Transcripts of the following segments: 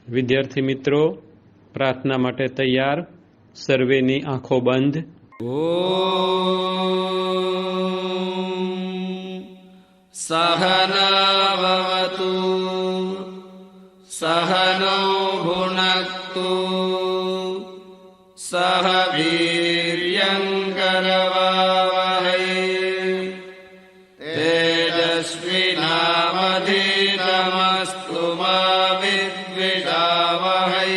વિદ્યાર્થી મિત્રો, પ્રાર્થના માટે તૈયાર. સર્વેની આંખો બંધ. સહનાવતુ સહનૌ ભુનક્તુ સહ વીર્યં કરવાવહૈ તેજસ્વિનાવધીતમસ્તુ મા વિદ્વિષાવહૈ.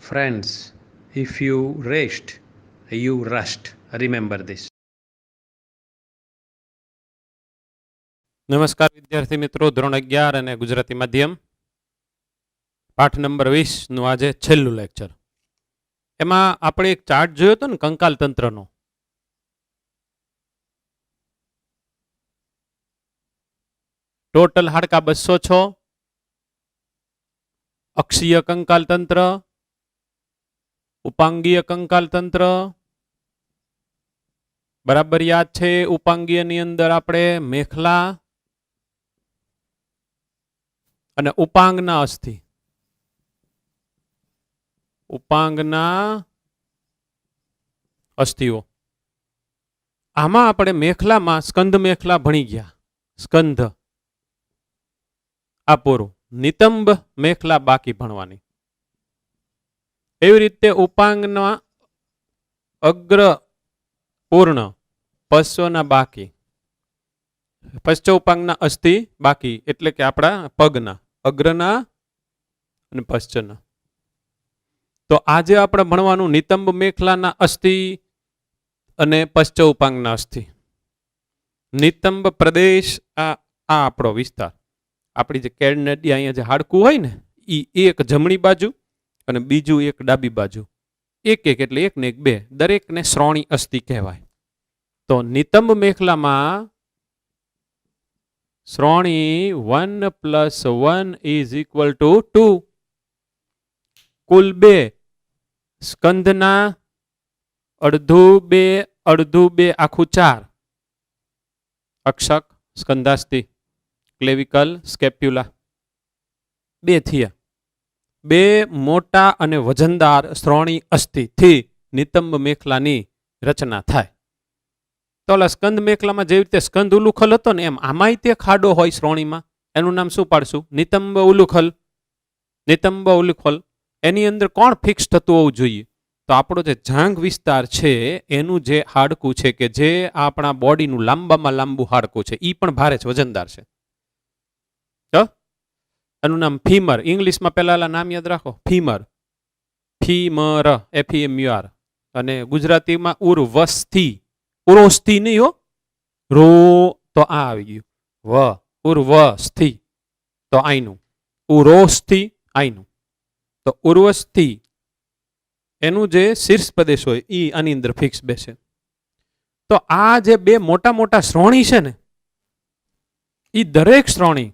Friends, if you rest, you rust. Remember this. નમસ્કાર વિદ્યાર્થી મિત્રો, ધોરણ 11 અને ગુજરાતી માધ્યમ પાઠ નંબર 20 નું આજે છેલ્લું લેક્ચર. એમાં આપણે એક ચાર્ટ જોયો હતો ને કંકાલ તંત્રનો. ટોટલ હાડકા 206, અક્ષીય કંકાલ તંત્ર, ઉપાંગીય કંકાલ તંત્ર. બરાબર યાદ છે? ઉપાંગીયની અંદર આપણે મેખલા અને ઉપાંગના અસ્થિ, ઉપાંગના અસ્થિઓ. આમાં આપણે મેખલામાં સ્કંદ મેખલા ભણી ગયા. સ્કંધ આ પૂરું. નિતંબ મેખલા બાકી ભણવાની. એવી રીતે ઉપાંગના અગ્ર પૂર્ણ, પશ્ચના બાકી, પશ્ચ ઉપાંગના અસ્થિ બાકી, એટલે કે આપણા પગના અગ્રના અને પશ્ચના. તો આજે આપણે ભણવાનું નિતંબ મેખલાના અસ્થિ અને પશ્ચ ઉપાંગના અસ્થિ. નિતંબ પ્રદેશ આ આપણો વિસ્તાર. આપણી જે કેળનડી અહીંયા જે હાડકું હોય ને, એ એક જમણી બાજુ અને બીજું એક ડાબી બાજુ, એક એક એટલે એક ને એક બે, દરેકને શ્રોણી અસ્થિ કહેવાય. તો નિતંબ મેખલામાં શ્રોણી 1 + 1 = 2. કુલ 2. સ્કંધના અડધું 2 અડધું 2 આખું 4. અક્ષક, સ્કંધાસ્થિ, ક્લેવિકલ, સ્કેપ્યુલા 2 થયા. 2 મોટા અને વજનદાર શ્રોણી અસ્થિથી નિતંબ મેખલાની રચના થાય. તો ઓલા સ્કંદ મેખલામાં જેવી રીતે સ્કંદ ઉલુખલ હતો ને, એમ આમાંય તે ખાડો હોય શ્રોણીમાં. એનું નામ શું પાડશું? નિતંબ ઉલુખલ. નિતંબ ઉલુખલ એની અંદર કોણ ફિક્સ થતું હોવું જોઈએ? તો આપણો જે જાંઘ વિસ્તાર છે એનું જે હાડકું છે, કે જે આપણા બોડીનું લાંબામાં લાંબુ હાડકું છે, એ પણ ભારે છે, વજનદાર છે. એનું નામ ફીમર. ઇંગ્લિશમાં પહેલા નામ યાદ રાખો, ફીમર. Femur, FEMUR. અને ગુજરાતીમાં ઉર્વસ્થિ. ઉર્વસ્થિ નહીં હો, રો તો આ આવી ગયું, વ ઉર્વસ્થિ તો આઈનું, ઉરોસ્થિ આઈનું. તો ઉર્વસ્થિ એનું જે શીર્ષ પ્રદેશ હોય એ આની અંદર ફિક્સ બેસે. તો આ જે 2 મોટા મોટા શ્રોણી છે ને, એ દરેક શ્રોણી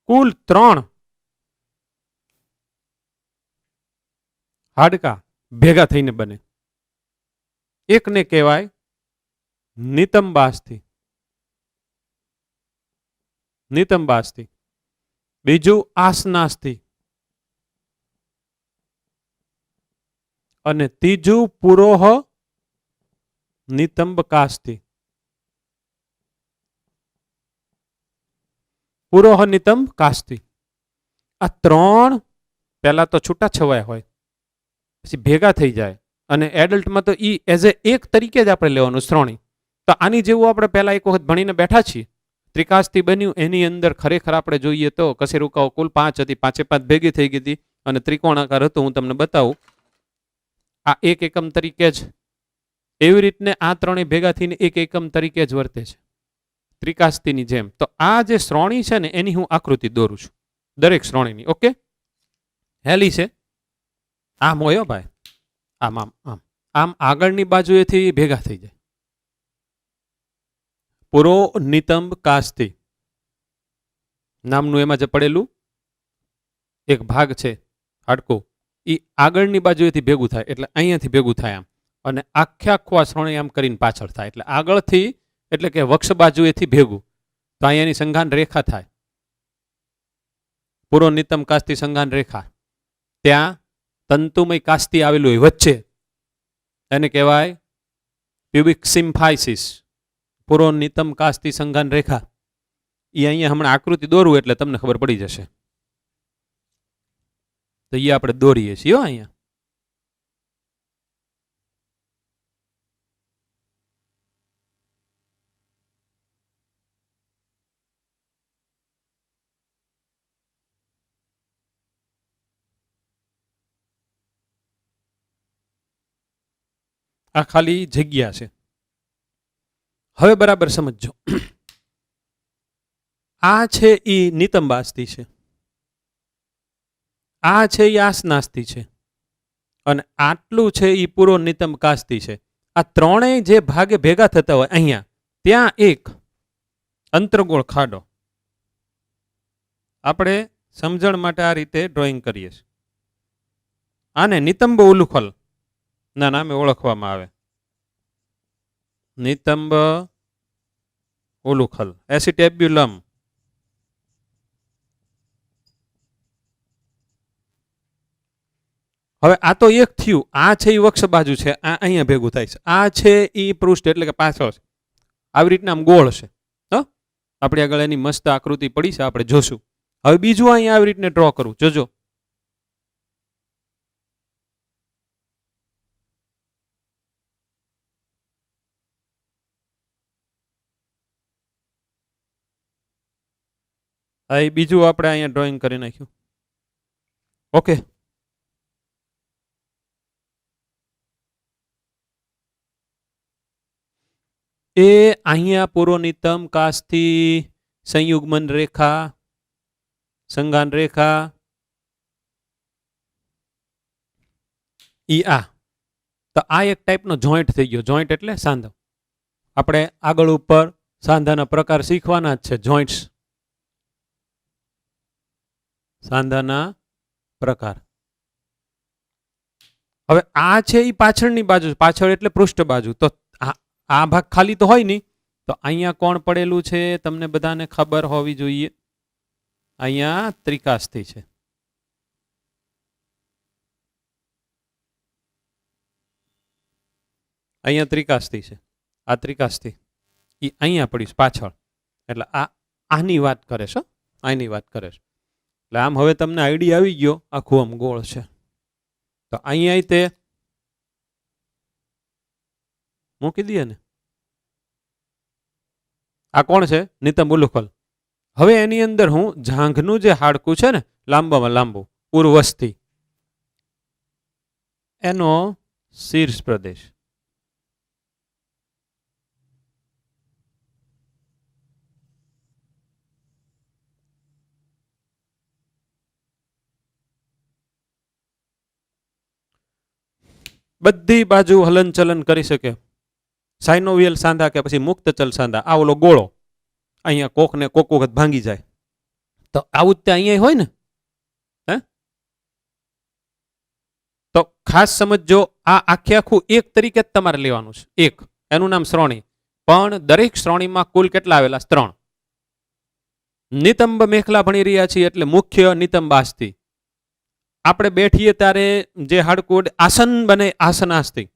કુલ 3 હાડકા ભેગા થઈને બને. એકને કહેવાય નિતંબાસ્થિ. નિતંબાસ્થિ. બીજું આસનાસ્થિ. અને ત્રીજું પુરોહ નિતંબકાસ્થિ. પુરોહ નિતંબ કાસ્થિ. આ 3 પહેલા તો છૂટા છવાયા હોય, પછી ભેગા થઈ જાય, અને એડલ્ટમાં તો ઈ એઝ એક તરીકે જ આપણે લેવાનું શ્રોણી. તો આની જેવું આપણે પહેલા એક વખત ભણીને બેઠા છીએ. ત્રિકાસ્થિ બન્યું, એની અંદર ખરેખર આપણે જોઈએ તો કશેરુકાઓ કુલ 5 હતી, 5 ભેગી થઈ ગઈ હતી, અને ત્રિકોણાકાર હતું. હું તમને બતાવું, આ એક એકમ તરીકે જ, એવી રીતને આ 3 ભેગા થઈને એક એકમ તરીકે જ વર્તે છે, ત્રિકાસ્થિની જેમ. તો આ જે શ્રોણી છે ને, એની હું આકૃતિ દોરું છું, દરેક શ્રોણીની. ઓકે, હેલી છે. આમ હોય ભાઈ, આમ આમ આમ આમ આગળની બાજુએથી ભેગા થઈ જાય. પુરો નિતંબ કાસ્તિ નામનું એમાં જે પડેલું એક ભાગ છે હાડકું, એ આગળની બાજુએથી ભેગું થાય એટલે અહીંયાથી ભેગું થાય આમ, અને આખે આખું આ શ્રોણી આમ કરીને પાછળ થાય એટલે આગળથી એટલે કે વક્ષ બાજુએથી ભેગું, તો અહીંયાની સંઘાન રેખા થાય, પૂરો નિતમ કાસ્તી સંઘાન રેખા, ત્યાં તંતુમય કાસ્તી આવેલું હોય વચ્ચે, એને કહેવાય પ્યુબિક સિમ્ફાઇસિસ, પૂરો નિતમ કાસ્તી સંઘાન રેખા. એ અહીંયા હમણાં આકૃતિ દોરવું એટલે તમને ખબર પડી જશે. તો એ આપણે દોરીએ છીએ અહીંયા. આ ખાલી જગ્યા છે. હવે બરાબર સમજો. આ છે એ નિતંબાસ્તી છે, આ છે એ આસનાસ્તી છે, અને આટલું છે એ પૂરો નિતંબ કાસ્તી છે. આ ત્રણેય જે ભાગે ભેગા થતા હોય અહીંયા, ત્યાં એક અંતર્ગોળ ખાડો. આપણે સમજણ માટે આ રીતે ડ્રોઈંગ કરીએ છીએ. આને નિતંબ ઉલુખલ ના નામે ઓળખવામાં આવે. નિતંબ ઉલુખલ, એસિટેબ્યુલમ. હવે આ તો એક થયું, આ છે એ વક્ષ બાજુ છે, આ અહીંયા ભેગું થાય છે, આ છે એ પૃષ્ઠ એટલે કે પાછળ છે, આવી રીતના આમ ગોળ છે. આપણી આગળ એની મસ્ત આકૃતિ પડી છે, આપણે જોશું. હવે બીજું અહીંયા આવી રીતને ડ્રો કરું, જોજો. એ બીજું આપણે અહીંયા ડ્રોઈંગ કરી નાખ્યું. ઓકે, એ અહીંયા પૂરો નિતમ કાસ્તી સંયુગ્મન રેખા, સંઘાન રેખા, ઈ આ. તો આ એક ટાઈપનો જોઈન્ટ થઈ ગયો. જોઈન્ટ એટલે સાંધો. આપણે આગળ ઉપર સાંધાના પ્રકાર શીખવાના જ છે. જોઈન્ટ્સ, સાંધાના પ્રકાર. હવે આ છે એ પાછળની બાજુ, પાછળ એટલે પૃષ્ઠ બાજુ. તો આ ભાગ ખાલી તો હોય નહીં, તો અહીંયા કોણ પડેલું છે તમને બધાને ખબર હોવી જોઈએ. અહીંયા ત્રિકાસ્તી છે. અહીંયા ત્રિકાસ્તી છે. આ ત્રિકાસ્તી એ અહીંયા પડીશ પાછળ, એટલે આની વાત કરે છે, આની વાત કરે છે. એટલે આમ હવે તમને આઈડિયા આવી ગયો, આખું આમ ગોળ છે. તો અહીંયા તે મૂકી દઈએ ને. આ કોણ છે? નિતંબ ઉલુખલ. હવે એની અંદર હું જાંઘનું જે હાડકું છે ને, લાંબામાં લાંબુ ઉર્વસ્થિ, એનો શીર્ષ પ્રદેશ, બધી બાજુ હલનચલન કરી શકે. સાઇનોવિયલ સાંધા કે પછી મુક્તચલ સાંધા. આ ઓલો ગોળો અહીંયા કોક ને કોક વખત ભાંગી જાય, તો આવું જ ત્યાં અહીંયા હોય ને. તો ખાસ સમજો, આ આખે આખું એક તરીકે જ તમારે લેવાનું છે. એક, એનું નામ શ્રોણી. પણ દરેક શ્રોણીમાં કુલ કેટલા આવેલા? 3. નિતંબ મેખલા ભણી રહ્યા છીએ એટલે મુખ્ય નિતંબાસ્તી. આપણે બેઠીએ ત્યારે જે હાડકું આસન બને, આસનાસ્તી,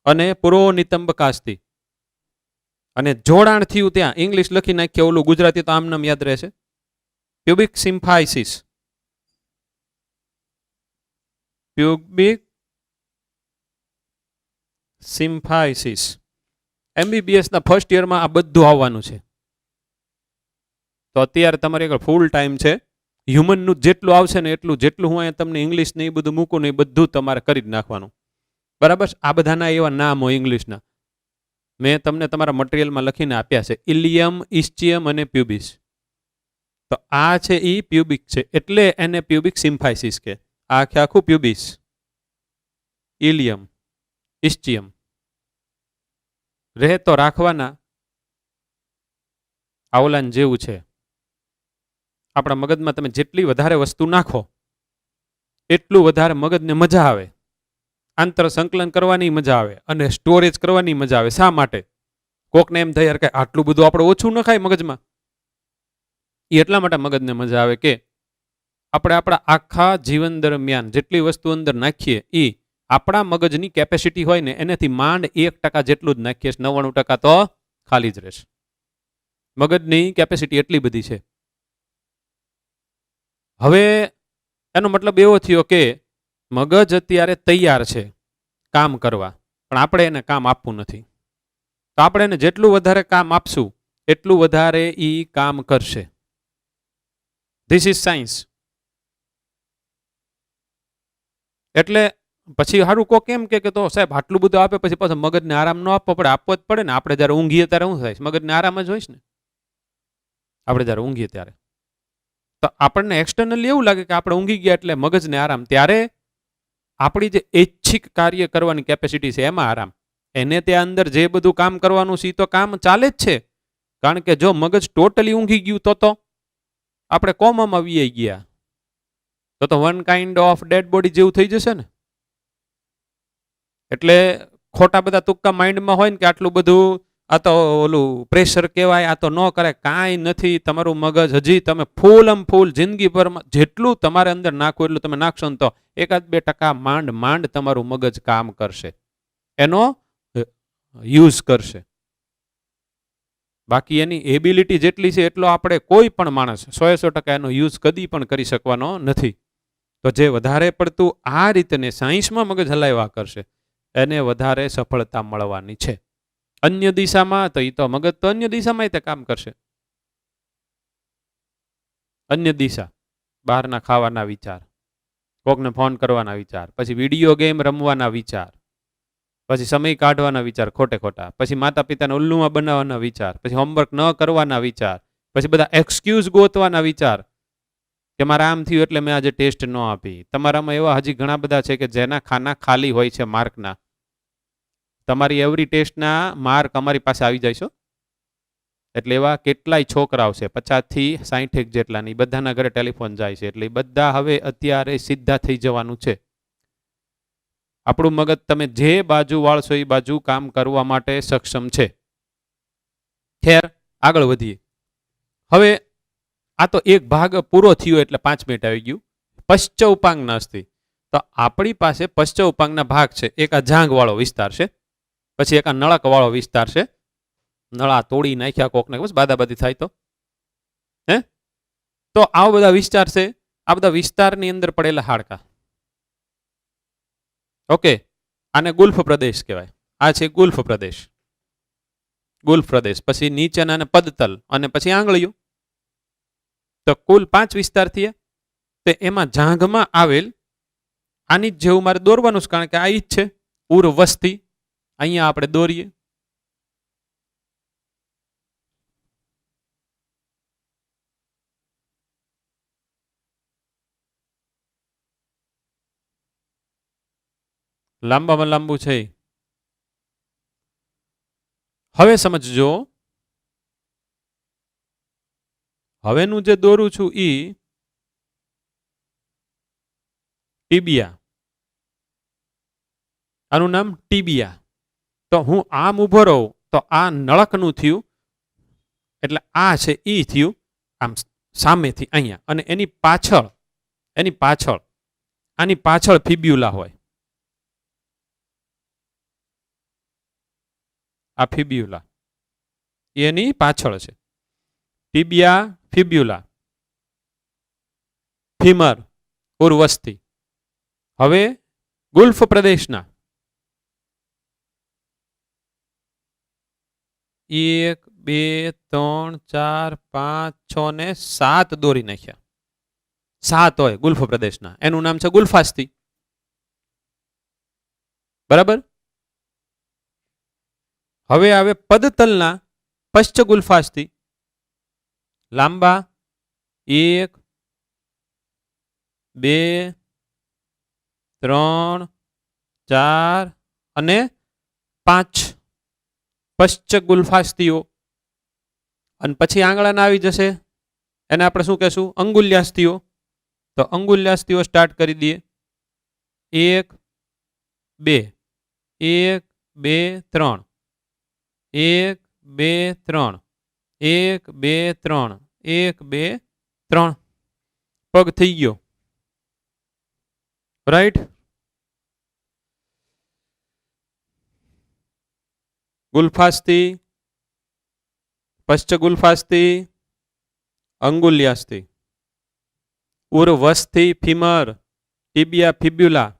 અને પૂરો નિતંબ કાસ્તી. અને જોડાણ થયું ત્યાં ઇંગ્લિશ લખી નાખીએ, ઓલું ગુજરાતી તો આમ નામ યાદ રહેશે. પ્યુબિક સિમ્ફાઇસિસ. પ્યુબિક સિમ્ફાઇસિસ. MBBS ના ફર્સ્ટ યરમાં આ બધું આવવાનું છે. તો અત્યારે તમારી આગળ ફૂલ ટાઈમ છે. હ્યુમનનું જેટલું આવશે ને એટલું, જેટલું હું અહીંયા તમને ઇંગ્લિશ ને એ બધું મૂકું ને એ બધું તમારે કરી જ નાખવાનું. બરાબર? આ બધાના એવા નામ હોય ઇંગ્લિશના, મેં તમને તમારા મટીરિયલમાં લખીને આપ્યા છે. ઇલિયમ, ઇસ્ચિયમ અને પ્યુબિસ. તો આ છે એ પ્યુબિક છે, એટલે એને પ્યુબિક સિમ્ફાઇસિસ કે. આ આખું પ્યુબિસ, ઇલિયમ, ઇસ્ચિયમ રહે તો રાખવાના. આવલાન જેવું છે. આપણા મગજમાં તમે જેટલી વધારે વસ્તુ નાખો એટલું વધારે મગજને મજા આવે, આંતર સંકલન કરવાની મજા આવે અને સ્ટોરેજ કરવાની મજા આવે. શા માટે? કોકને એમ થાય યાર કે આટલું બધું આપણે ઓછું ન ખાય મગજમાં. એ એટલા માટે મગજને મજા આવે કે આપણે આપણા આખા જીવન દરમિયાન જેટલી વસ્તુ અંદર નાખીએ એ આપણા મગજની કેપેસિટી હોય ને એનાથી માંડ 1% જેટલું જ નાખીએ, 99% તો ખાલી જ રહેશે. મગજની કેપેસિટી એટલી બધી છે. હવે એનો મતલબ એવો થયો કે મગજ અત્યારે તૈયાર છે કામ કરવા, પણ આપણે એને કામ આપવું નથી. તો આપણે એને જેટલું વધારે કામ આપશું એટલું વધારે એ કામ કરશે. This is science. એટલે પછી સારું કો કેમ કે તો સાહેબ આટલું બધું આપે પછી પાછું મગજને આરામ ન આપવો પડે? આપવો જ પડે ને. આપણે જ્યારે ઊંઘીએ ત્યારે શું થાય? મગજને આરામ જ હોય ને. આપણે જ્યારે ઊંઘીએ ત્યારે તો આપણને એક્સટર્નલી એવું લાગે કે આપણે ઊંઘી ગયા એટલે મગજને આરામ. ત્યારે આપણી જે ઐચ્છિક કાર્ય કરવાની કેપેસિટી છે એમાં આરામ. એને ત્યાં અંદર જે બધું કામ કરવાનું છે તો કામ ચાલે જ છે. કારણ કે જો મગજ ટોટલી ઊંઘી ગયું તો આપણે કોમામાં વી ગયા તો one kind of dead body જેવું થઈ જશે ને. એટલે ખોટા બધા તુક્કા માઇન્ડમાં હોય ને કે આટલું બધું આ તો ઓલું પ્રેશર કહેવાય, આ તો ન કરે. કાંઈ નથી. તમારું મગજ હજી તમે ફૂલ જિંદગીભરમાં જેટલું તમારે અંદર નાખવું એટલું તમે નાખશો ને તો 1-2% માંડ તમારું મગજ કામ કરશે, એનો યુઝ કરશે. બાકી એની એબિલિટી જેટલી છે એટલો આપણે કોઈ પણ માણસ 100% એનો યુઝ કદી પણ કરી શકવાનો નથી. તો જે વધારે પડતું આ રીતને સાયન્સમાં મગજ હલાવ્યા કરશે એને વધારે સફળતા મળવાની છે. અન્ય દિશામાં તો એ તો મગજ તો અન્ય દિશામાં તે કામ કરશે. અન્ય દિશા, બહારના ખાવાના વિચાર, કોકને ફોન કરવાના વિચાર, પછી વિડીયો ગેમ રમવાના વિચાર, પછી સમય કાઢવાના વિચાર ખોટા, પછી માતા પિતાને ઉલ્લુમાં બનાવવાના વિચાર, પછી હોમવર્ક ન કરવાના વિચાર, પછી બધા એક્સક્યુઝ ગોતવાના વિચાર કે મારે આમ થયું એટલે મેં આજે ટેસ્ટ ન આપી. તમારામાં એવા હજી ઘણા બધા છે કે જેના ખાના ખાલી હોય છે માર્કના. તમારી એવરી ટેસ્ટના માર્ક અમારી પાસે આવી જાય છે. એટલે એવા કેટલાય છોકરાઓ છે 50 થી 60 જેટલાની, બધાના ઘરે ટેલિફોન જાય છે. એટલે બધા હવે અત્યારે સીધા થઈ જવાનું છે. આપણું મગજ તમે જે બાજુ વાળશો એ બાજુ કામ કરવા માટે સક્ષમ છે. ખેર આગળ વધીએ. હવે આ તો એક ભાગ પૂરો થયો એટલે 5 મિનિટ આવી ગયું. પશ્ચ ઉપાંગ નાસ્તિ. તો આપણી પાસે પશ્ચ ઉપાંગના ભાગ છે. એક આ જાંઘ વાળો વિસ્તાર છે, પછી એક આ નળક વાળો વિસ્તાર છે. નળા તોડી નાખ્યા કોકને બસ બાદાબાદી થાય તો આવા બધા વિસ્તાર છે. આ બધા વિસ્તારની અંદર પડેલા હાડકા. ઓકે, આને ગુલ્ફ પ્રદેશ કહેવાય. આ છે ગુલ્ફ પ્રદેશ. ગુલ્ફ પ્રદેશ પછી નીચેના પદતલ અને પછી આંગળીઓ. તો કુલ 5 વિસ્તાર થયા. તો એમાં જાંઘમાં આવેલ આની જ જેવું મારે દોરવાનું છે, કારણ કે આ ઈ જ છે ઉર્વસ્થિ. અહીંયા આપણે દોરીએ. લાંબામાં લાંબુ છે. હવે સમજજો, હવેનું જે દોરું છું ઈ ટીબિયા. આનું નામ ટીબિયા. તો હું આમ ઉભો રહું તો આ નળકનું થયું, એટલે આ છે ઈ થયું આમ સામેથી અહીંયા. અને એની પાછળ આની પાછળ ફિબ્યુલા હોય. આ ફિબ્યુલા એની પાછળ છે. ટીબિયા, ફિબ્યુલા, ફીમર, ઉર્વસ્થિ. હવે ગુલ્ફ પ્રદેશના 1 2 3 4 5 6 ને 7 દોરી નાખ્યા. 7 હોય ગુલ્ફ પ્રદેશના. એનું નામ છે ગુલ્ફાસ્થિ. બરાબર. હવે આવે પદતલના પશ્ચ ગુલ્ફાસ્થિ. લાંબા 1 2 3 4 અને 5 પશ્ચ ગુલ્ફાસ્થિઓ. અને પછી આંગળાના આવી જશે. એને આપણે શું કહેશું? અંગુલ્યાસ્થિઓ. તો અંગુલ્યાસ્થિઓ સ્ટાર્ટ કરી દઈએ. 1 2 1 2 3 1 2 3 1 2 3 1 2 3 પગ થઈ ગયો રાઈટ. ગુલ્ફાસ્થી, પશ્ચગુલ્ફાસ્થી, અંગુલ્યાસ્થી, ઉર્વસ્થિ ફીમર, ટિબિયા ફિબ્યુલા.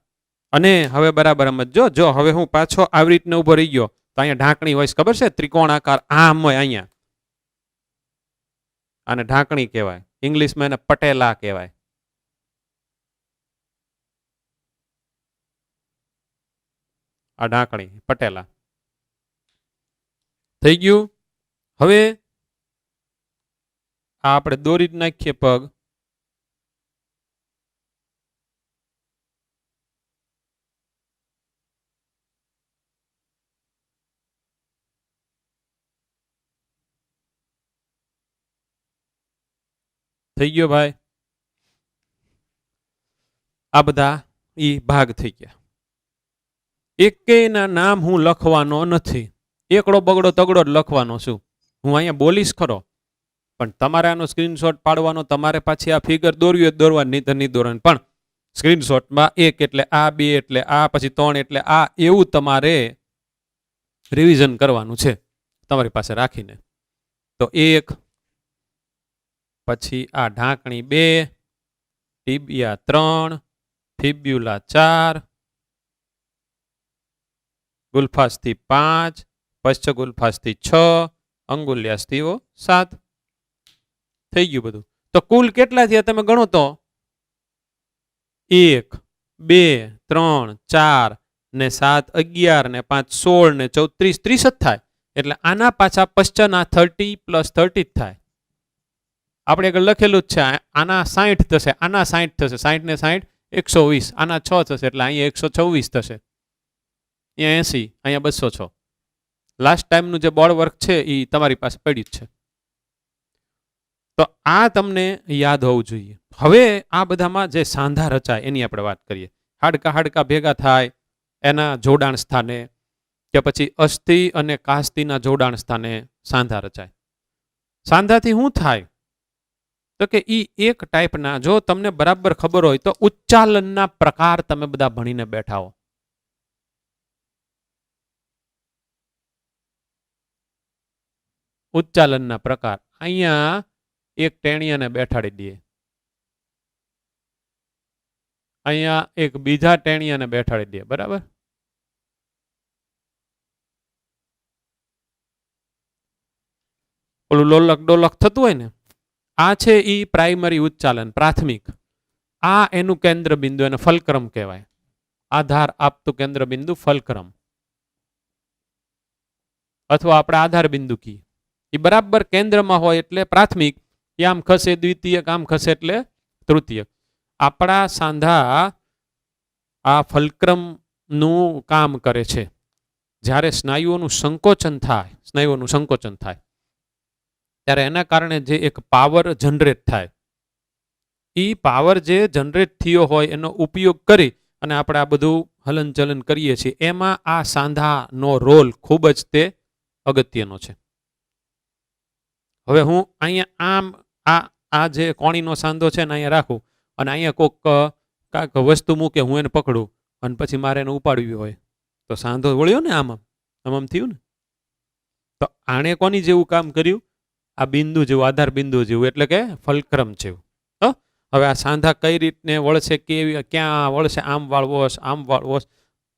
અને હવે બરાબર સમજો, જો હવે હું પાછો આવી રીતને ઉભો રહી ગયો તો અહીંયા ઢાંકણી હોય ખબર છે, ત્રિકોણ આકાર આમ હોય અહીંયા, આને ઢાંકણી કહેવાય, ઇંગ્લિશમાં એને પટેલા કહેવાય. આ ઢાંકણી પટેલા થઈ ગયું. હવે આ આપણે દોરી જ નાખીએ પગ. થઈ ગયો ભાઈ. આ બધા ઈ ભાગ થઈ ગયા. એકેયના નામ હું લખવાનો નથી, એકડો બગડો તગડો જ લખવાનો છું. હું અહીંયા બોલીશ ખરો, પણ તમારે આનો સ્ક્રીનશોટ પાડવાનો, તમારે પાછી આ ફિગર દોરવી દોરવાની, નહીં તો નહીં દોરવાની. પણ સ્ક્રીનશોટમાં 1 એટલે આ, 2 એટલે આ, પછી 3 એટલે આ, એવું તમારે રિવિઝન કરવાનું છે તમારી પાસે રાખીને. તો 1, પછી આ ઢાંકણી 2, ટિબિયા 3, ફિબ્યુલા 4, ગુલ્ફાસ્થી 5, પશ્ચગુલ્ફાસ્થી 6, અંગુલ્યાસ્થિઓ 7. થઈ ગયું બધું. તો કુલ કેટલા થયા તમે ગણો તો 1 2 3 4 ને 7 11 ને 5 16 ને 14 30 30 જ થાય. એટલે આના પાછા પશ્ચના 30 + 30 જ થાય. આપણે આગળ લખેલું જ છે, આના 60 થશે, આના 60 થશે, 60 ને 60 120, આના 6 થશે એટલે અહીંયા 126 થશે, અહીંયા 80, અહીંયા 206. લાસ્ટ ટાઈમનું જે બોર્ડ વર્ક છે એ તમારી પાસે પડ્યું જ છે. તો આ તમને યાદ હોવું જોઈએ. હવે આ બધામાં જે સાંધા રચાય એની આપણે વાત કરીએ. હાડકા ભેગા થાય એના જોડાણ સ્થાને, કે પછી અસ્થિ અને કાસ્થિના જોડાણ સ્થાને સાંધા રચાય. સાંધાથી શું થાય? તો કે ઈ એક ટાઈપના, જો તમને બરાબર ખબર હોય તો ઉચ્ચાલનના પ્રકાર તમે બધા ભણીને બેઠા હો. ઉચ્ચાલનના પ્રકાર અહીંયા એક ટેણીયાને બેઠાડી દઈએ, અહીંયા એક બીજા ટેણીયાને બેઠાડી દઈએ, બરાબર? ઓલું લોલક ડોલક થતું હોય ને, આ છે ઈ પ્રાઇમરી ઉચ્ચાલન, પ્રાથમિક. આ એનું કેન્દ્ર બિંદુ, એને ફલક્રમ કહેવાય. આધાર આપતું કેન્દ્ર બિંદુ ફલક્રમ, અથવા આપણે આધાર બિંદુ કી. એ બરાબર કેન્દ્રમાં હોય એટલે પ્રાથમિક, આમ ખસે દ્વિતીયક, આમ ખસે એટલે તૃતીયક. આપણા સાંધા આ ફલક્રમ નું કામ કરે છે. જ્યારે સ્નાયુઓનું સંકોચન થાય ત્યારે એના કારણે જે એક પાવર જનરેટ થાય, એ પાવર જે જનરેટ થયો હોય એનો ઉપયોગ કરી અને આપણે આ બધું હલનચલન કરીએ છીએ, એમાં આ સાંધાનો રોલ ખૂબ જ તે અગત્યનો છે. હવે હું અહીંયા આમ આ જે કોણીનો સાંધો છે ને અહીંયા રાખું, અને અહીંયા કાંઈક વસ્તુ મૂકે, હું એને પકડું અને પછી મારે એને ઉપાડવી હોય, તો સાંધો વળ્યો ને આમ થયું ને. તો આણે કોની જેવું કામ કર્યું? આ બિંદુ જેવું, આધાર બિંદુ જેવું, એટલે કે ફલક્રમ જેવું. તો હવે આ સાંધા કઈ રીતને વળશે, કેવી, ક્યાં વળશે, આમ વાળવોશ, આમ વાળવોશ.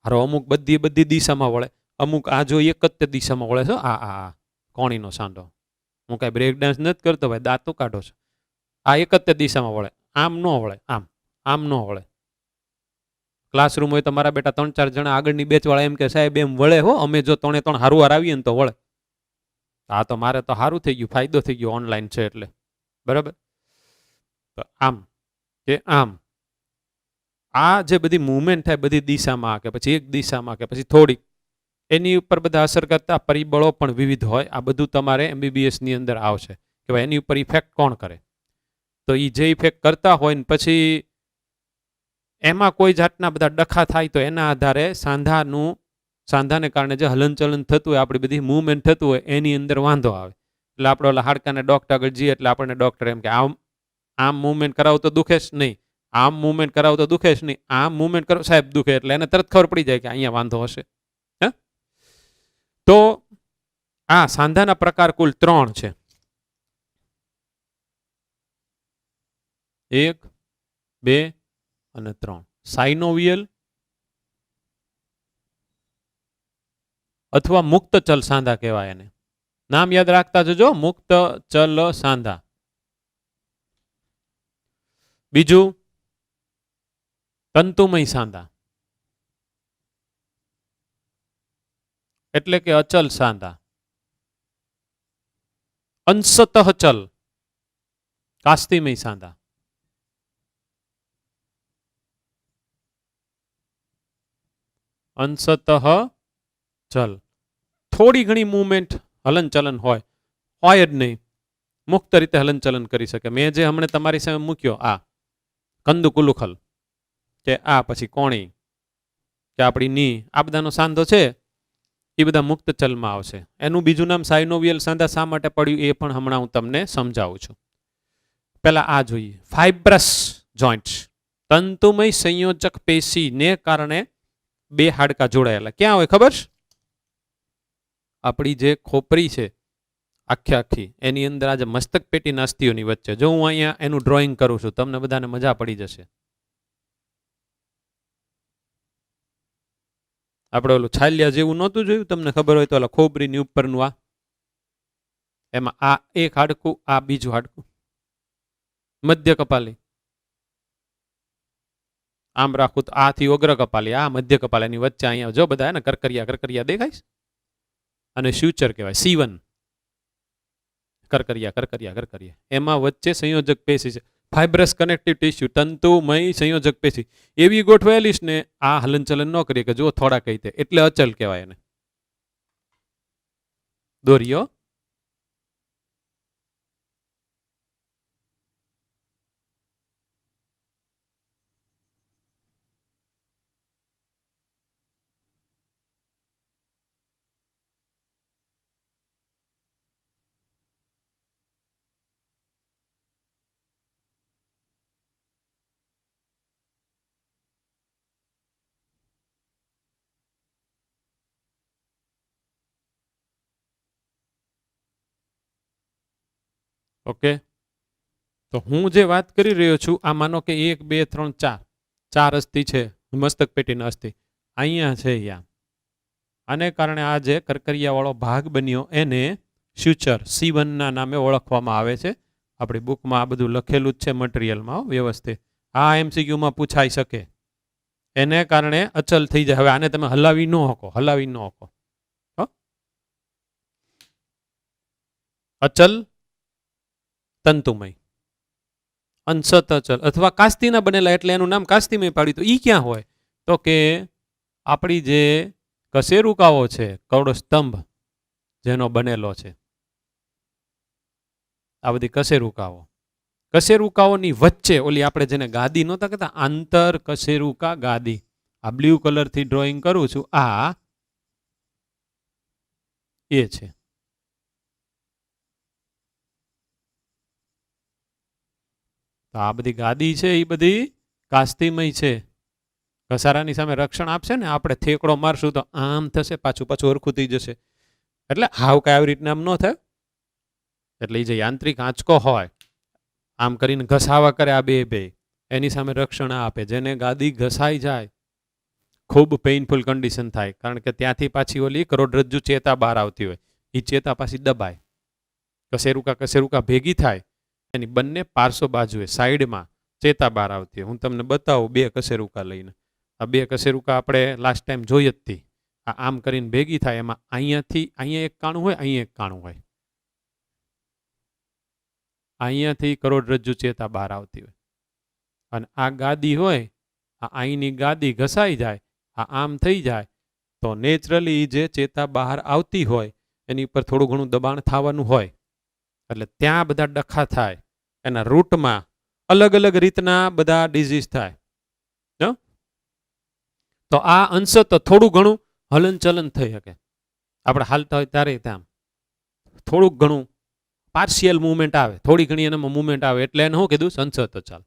હારો અમુક બધી દિશામાં વળે, અમુક આ જો એક જ દિશામાં વળે છે. આ કોણીનો સાંધો, હું કાંઈ બ્રેક ડાન્સ નથી કરતો ભાઈ, દાંતો કાઢો છો. આ એક જ દિશામાં વળે, આમ ન વળે, આમ ન વળે. ક્લાસરૂમ હોય તો મારા બેટા 3-4 જણા આગળની બેચ વાળા એમ કે સાહેબ એમ વળે હો, અમે જો 3 હારું આવીએ ને તો વળે. આ તો મારે તો સારું થઈ ગયું, ફાયદો થઈ ગયો, ઓનલાઈન છે એટલે, બરાબર? તો આમ કે આમ, આ જે બધી મુવમેન્ટ થાય બધી દિશામાં, કે પછી એક દિશામાં, કે પછી થોડીક, એની ઉપર બધા અસર કરતા પરિબળો પણ વિવિધ હોય. આ બધું તમારે MBBS ની અંદર આવશે કે ભાઈ એની ઉપર ઇફેક્ટ કોણ કરે. તો એ જે ઇફેક્ટ કરતા હોય ને પછી એમાં કોઈ જાતના બધા ડખા થાય તો એના આધારે સાંધાને કારણે જે હલનચલન થતું હોય, આપણી બધી મૂવમેન્ટ થતું હોય, એની અંદર વાંધો આવે. એટલે આપણે ઓલા હાડકાને ડોક્ટર આગળ જઈએ એટલે આપણને ડોક્ટર એમ કે આમ મૂવમેન્ટ કરાવો તો દુખે જ નહીં, આમ મૂવમેન્ટ કરાવો તો દુખે જ નહીં, આમ મૂવમેન્ટ કરો સાહેબ દુખે. એટલે એને તરત ખબર પડી જાય કે અહીંયા વાંધો હશે. તો આ સાંધાના પ્રકાર કુલ 3 છે. 1, 2 અને 3. સાઇનોવિયલ અથવા મુક્ત ચલ સાંધા કહેવાય એને. નામ યાદ રાખતા જજો, મુક્ત ચલ સાંધા. બીજું તંતુમય સાંધા એટલે કે અચલ સાંધા. અંશતઃ ચલ કાસ્તિમય સાંધા. અંશતઃ ચલ થોડી ઘણી મૂવમેન્ટ હલનચલન હોય જ નહીં, મુક્ત રીતે હલનચલન કરી શકે. મેં જે હમણાં તમારી સામે મૂક્યો આ કંદુકુલુખલ કે આ પછી કોણી કે આપણી ની, આ બધાનો સાંધો છે એ બધા મુક્ત ચલમાં આવશે. એનું બીજું નામ સાઇનોવિયલ સાંધા શા માટે પડ્યું એ પણ હમણાં હું તમને સમજાવું છું. પહેલા આ જોઈએ, ફાઇબ્રસ જોઈન્ટ. તંતુમય સંયોજક પેશીને કારણે 2 હાડકા જોડાયેલા. ક્યાં હોય ખબર છે? આપણી જે ખોપરી છે આખી એની અંદર આજે મસ્તક પેટીના અસ્થિઓની વચ્ચે. જો હું અહીંયા એનું ડ્રોઈંગ કરું છું, તમને બધાને મજા પડી જશે. આપણે ઓલું છાલિયા જેવું નહોતું જોયું? તમને ખબર હોય તો ઓલા ખોપરીની ઉપરનું આ, એમાં આ એક હાડકું, આ બીજું હાડકું, મધ્ય કપાલી. આમ રાખું તો આથી અગ્ર કપાલી, આ મધ્ય કપાલીની વચ્ચે અહીંયા જો બધા ને કરકરિયા દેખાય છે. અને સ્યુચર કહેવાય, C1. કરકરિયા એમાં વચ્ચે સંયોજક પેશી છે, ફાઇબ્રસ કનેક્ટિવ ટિશ્યુ, તંતુમય સંયોજક પેશી એવી ગોઠવાયેલી છે ને આ હલનચલન ન કરીએ કે જો થોડા કહી દે, એટલે અચલ કહેવાય એને. દોરીઓ ઓકે. તો હું જે વાત કરી રહ્યો છું આ માનો કે 1, 2, 3, 4 અસ્થિ છે, મસ્તક પેટીના અસ્થિ અહીંયા છે. આને કારણે આ જે કરકરિયાવાળો ભાગ બન્યો એને સ્યુચર C1 ના નામે ઓળખવામાં આવે છે. આપણી બુકમાં આ બધું લખેલું જ છે મટીરિયલમાં વ્યવસ્થિત. આ MCQમાં પૂછાઈ શકે. એને કારણે અચલ થઈ જાય. હવે આને તમે હલાવી ન શકો. અચલ તંતુમય, અંશત અચલ અથવા કાસ્તીના બનેલા એટલે એનું નામ કાસ્તીમય પાડ્યું. તો ઈ ક્યાં હોય? તો કે આપણી જે કશેરુકાઓ છે, કવડો સ્તંભ જેનો બનેલો છે, આ બધી કશેરુકાઓની વચ્ચે ઓલી આપણે જેને ગાદી નહોતા કહેતા, આંતર કશેરુકા ગાદી. આ બ્લુ કલરથી ડ્રોઈંગ કરું છું, આ એ છે. તો આ બધી ગાદી છે એ બધી કાસ્તીમય છે. ઘસારાની સામે રક્ષણ આપશે ને, આપણે થેકડો મારશું તો આમ થશે, પાછું હરખું થઈ જશે. એટલે હાવ કાંઈ આવી રીતના આમ ન થાય. એટલે એ જે યાંત્રિક આંચકો હોય આમ કરીને ઘસાવા કરે આ બે એની સામે રક્ષણ આપે. જેને ગાદી ઘસાઈ જાય ખૂબ પેઇનફુલ કન્ડિશન થાય, કારણ કે ત્યાંથી પાછી ઓલી કરોડરજ્જુ ચેતા બહાર આવતી હોય, એ ચેતા પાછી દબાય, કશેરુકા ભેગી થાય, એની બંને પાર્શ્વ બાજુએ સાઈડમાં ચેતા બહાર આવતી હોય. હું તમને બતાવું 2 કશેરુકા લઈને. આ 2 કશેરુકા આપણે લાસ્ટ ટાઈમ જોઈ જ હતી. આ આમ કરીને ભેગી થાય, એમાં અહીંયા એક કાણું હોય, અહીંયા એક કાણું હોય, અહીંયાથી કરોડરજ્જુ ચેતા બહાર આવતી હોય. અને આ ગાદી હોય, આ અહીંની ગાદી ઘસાઈ જાય, આ આમ થઈ જાય, તો નેચરલી જે ચેતા બહાર આવતી હોય એની ઉપર થોડું ઘણું દબાણ થવાનું હોય. એટલે ત્યાં બધા ડખા થાય. એના રૂટમાં અલગ અલગ રીતના બધા ડિઝીઝ થાય. તો આ અંશત થોડું ઘણું હલનચલન થઈ શકે. આપણે હાલતા હોય ત્યારે ત્યાં થોડુંક ઘણું પાર્શિયલ મુવમેન્ટ આવે, થોડી ઘણી એનામાં મુવમેન્ટ આવે, એટલે એને શું કીધું? સંસત ચાલ.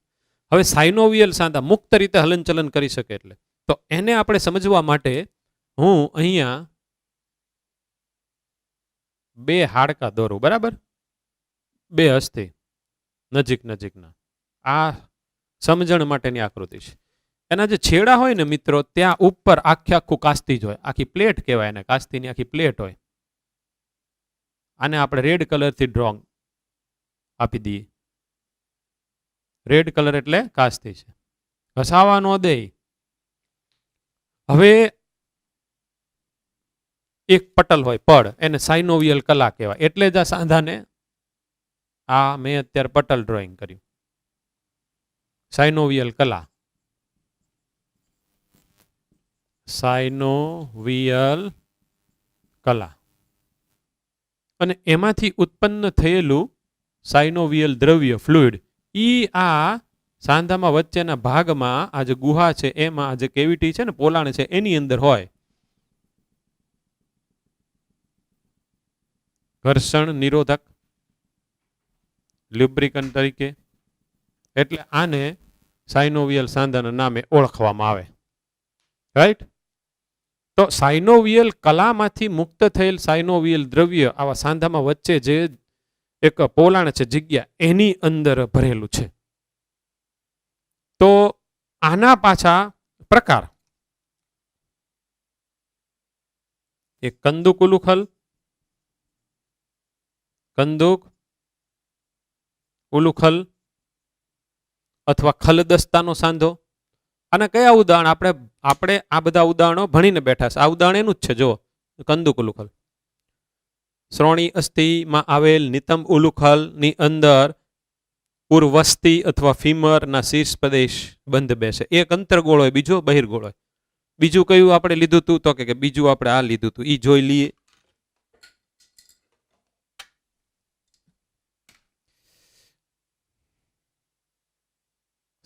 હવે સાઇનોવિયલ સાંધા મુક્ત રીતે હલનચલન કરી શકે, એટલે તો એને આપણે સમજવા માટે હું અહીંયા બે હાડકા દોરું, બરાબર? બે અસ્થિ નજીક નજીકના. આ સમજણ માટેની આકૃતિ છે. એના જે છેડા હોય ને મિત્રો, ત્યાં ઉપર આખું કાસ્તી જ હોય, આખી પ્લેટ કહેવાય એને, કાસ્તીની આખી પ્લેટ હોય. આને આપણે રેડ કલરથી ડ્રોઈંગ આપી દઈએ. રેડ કલર એટલે કાસ્તી છે, ઘસાવા ન દે. હવે એક પટલ હોય, પડ, એને સાઇનોવિયલ કલા કહેવાય. એટલે જ આ સાંધાને, આ મેં અત્યારે પટલ ડ્રોઈંગ કર્યું, સાઇનોવિયલ કલા. સાઇનોવિયલ કલા. અને એમાંથી ઉત્પન્ન થયેલું સાઇનોવિયલ દ્રવ્ય, ફ્લુઇડ, આ સાંધામાં વચ્ચેના ભાગમાં આ જે ગુહા છે, એમાં આ જે કેવિટી છે ને, પોલાણ છે, એની અંદર હોય. ઘર્ષણ નિરોધક, લ્યુબ્રિકન્ટ તરીકે. એટલે આને સાઇનોવિયલ સાંધાના નામે ઓળખવામાં આવે. રાઈટ? તો સાઇનોવિયલ કલામાંથી મુક્ત થયેલ સાઇનોવિયલ દ્રવ્ય આવા સાંધામાં વચ્ચે જે એક પોલાણ છે, જગ્યા, એની અંદર ભરેલું છે. તો આના પાછા પ્રકાર, એક કંદુક ઉલુખલ, કંદુક ઉલુખલ અથવા ખલદસ્તાનો સાંધો. અને કયા ઉદાહરણ? આપણે આ બધા ઉદાહરણો ભણીને બેઠા છે. આ ઉદાહરણ એનું જ છે, જો કંદુક ઉલુખલ. શ્રોણી અસ્થિમાં આવેલ નિતંબ ઉલુખલ ની અંદર ઉર્વસ્થી અથવા ફીમરના શીર્ષ પ્રદેશ બંધ બેસે. એક અંતરગોળ હોય, બીજો બહિર્ગોળ હોય. બીજું કયું આપણે લીધું હતું? તો કે બીજું આપણે આ લીધું હતું, ઈ જોઈ લઈએ.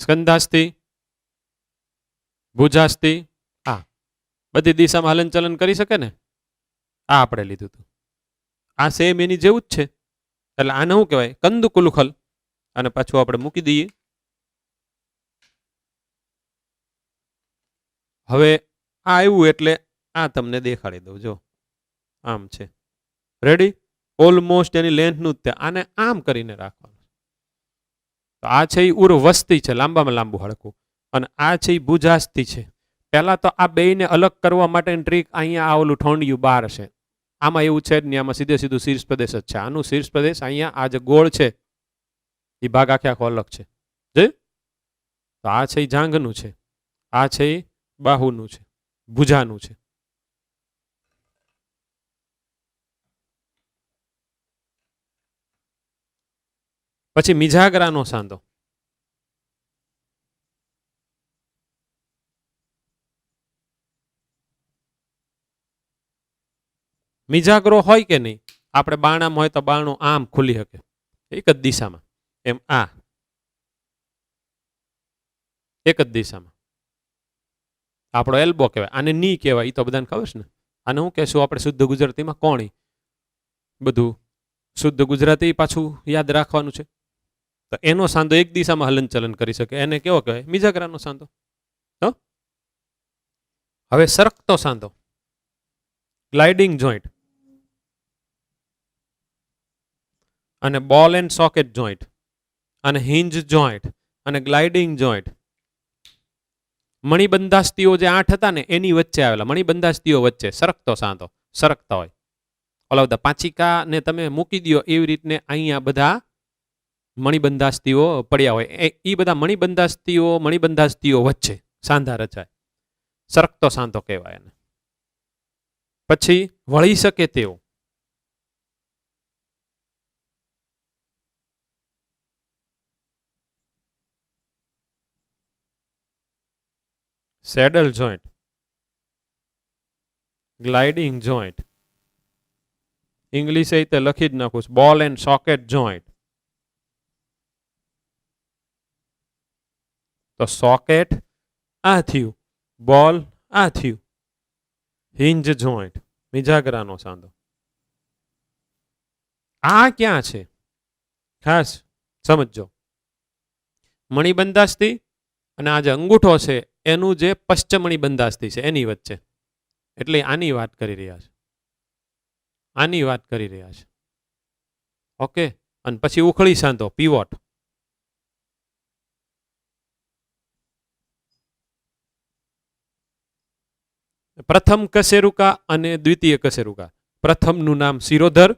સ્કંધાસ્થિ, ભુજાસ્થિ. આ બધી દિશામાં હલનચલન કરી શકે ને, આ આપણે લીધું હતું. આ સેમ એની જેવું જ છે. એટલે આને શું કહેવાય? કંદુક ઉલુખલ. અને પાછું આપણે મૂકી દઈએ. હવે આ આવ્યું એટલે આ તમને દેખાડી દઉં. જો આમ છે, રેડી? ઓલમોસ્ટ એની લેન્થનું જ. આને આમ કરીને રાખવાનું. તો આ છે એ ઉર્વસ્થી છે, લાંબામાં લાંબુ હાડકું. અને આ છે એ ભુજાસ્થિ છે. પહેલા તો આ બેયને અલગ કરવા માટેની ટ્રીક, અહીંયા આ ઓલું ઠોંડિયું બહાર છે. આમાં એવું છે જ નહીં, આમાં સીધે સીધું શીર્ષ પ્રદેશ જ છે. આનું શીર્ષ પ્રદેશ અહીંયા, આ જે ગોળ છે એ ભાગ આખે આખો અલગ છે. જે તો આ છે એ જાંઘનું છે, આ છે એ બાહુનું છે, ભુજાનું છે. પછી મિજાગરાનો સાંધો. મિજાગરો હોય કે નહીં? આપણે બાણામાં હોય તો બાણું આમ ખુલી શકે એક જ દિશામાં, એમ આ એક જ દિશામાં. આપણો એલ્બો કહેવાય, આને ની કહેવાય, એ તો બધાને ખબર છે ને. આને શું કહેશું આપણે શુદ્ધ ગુજરાતીમાં? કોણી. બધું શુદ્ધ ગુજરાતી પાછું યાદ રાખવાનું છે. તો એનો સાંધો એક દિશામાં હલનચલન કરી શકે, એને કેવો કહેવાય? મિજાગરાનો સાંધો. તો હવે સરકતો સાંધો, ગ્લાઇડિંગ જોઈન્ટ અને બોલ એન્ડ સોકેટ જોઈન્ટ અને હિંજ જોઈન્ટ અને ગ્લાઇડિંગ જોઈન્ટ. મણિબંધાસ્થિઓ જે 8 હતા ને, એની વચ્ચે આવેલા મણિબંધાસ્થિઓ વચ્ચે સરકતો સાંધો, સરકતા હોય. ઓલા બધા પાંચિકા ને તમે મૂકી દો એવી રીતને અહીંયા બધા મણિબંધાસ્થિઓ પડ્યા હોય. એ બધા મણિબંધાસ્થિઓ વચ્ચે સાંધા રચાય, સરકતો સાંધો કહેવાય એને. પછી વળી શકે તેવો saddle joint, gliding joint, English એ લખી જ નાખું, બોલ એન્ડ સોકેટ જોઈન્ટ. તો સોકેટ આ થયું, બોલ આ થયું હિંજ જોઈન્ટ, મિજાગરાનો સાંધો. આ ક્યાં છે ખાસ સમજો. મણિબંધાસ્થી અને આ જે અંગૂઠો છે એનું જે પશ્ચમણી બંધાસ્થી છે એની વચ્ચે, એટલે આની વાત કરી રહ્યા છે, આની વાત કરી રહ્યા છે. ઓકે. અને પછી ઉખળી સાંધો, પીવોટ. પ્રથમ કશેરુકા અને દ્વિતીય કશેરુકા. પ્રથમનું નામ શિરોધર,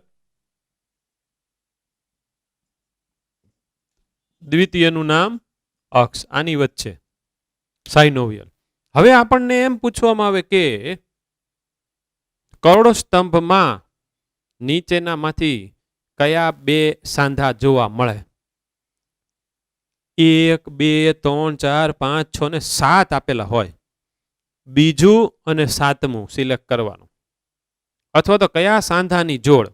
દ્વિતીયનું નામ અક્ષ, આની વચ્ચે સાઇનોવિયલ. હવે આપણને એમ પૂછવામાં આવે કે કરોડ સ્તંભમાં નીચેનામાંથી કયા બે સાંધા જોવા મળે? 1 2 3 4 5 6 ને 7 આપેલા હોય, બીજું અને સાતમું સિલેક્ટ કરવાનું. અથવા તો કયા સાંધાની જોડ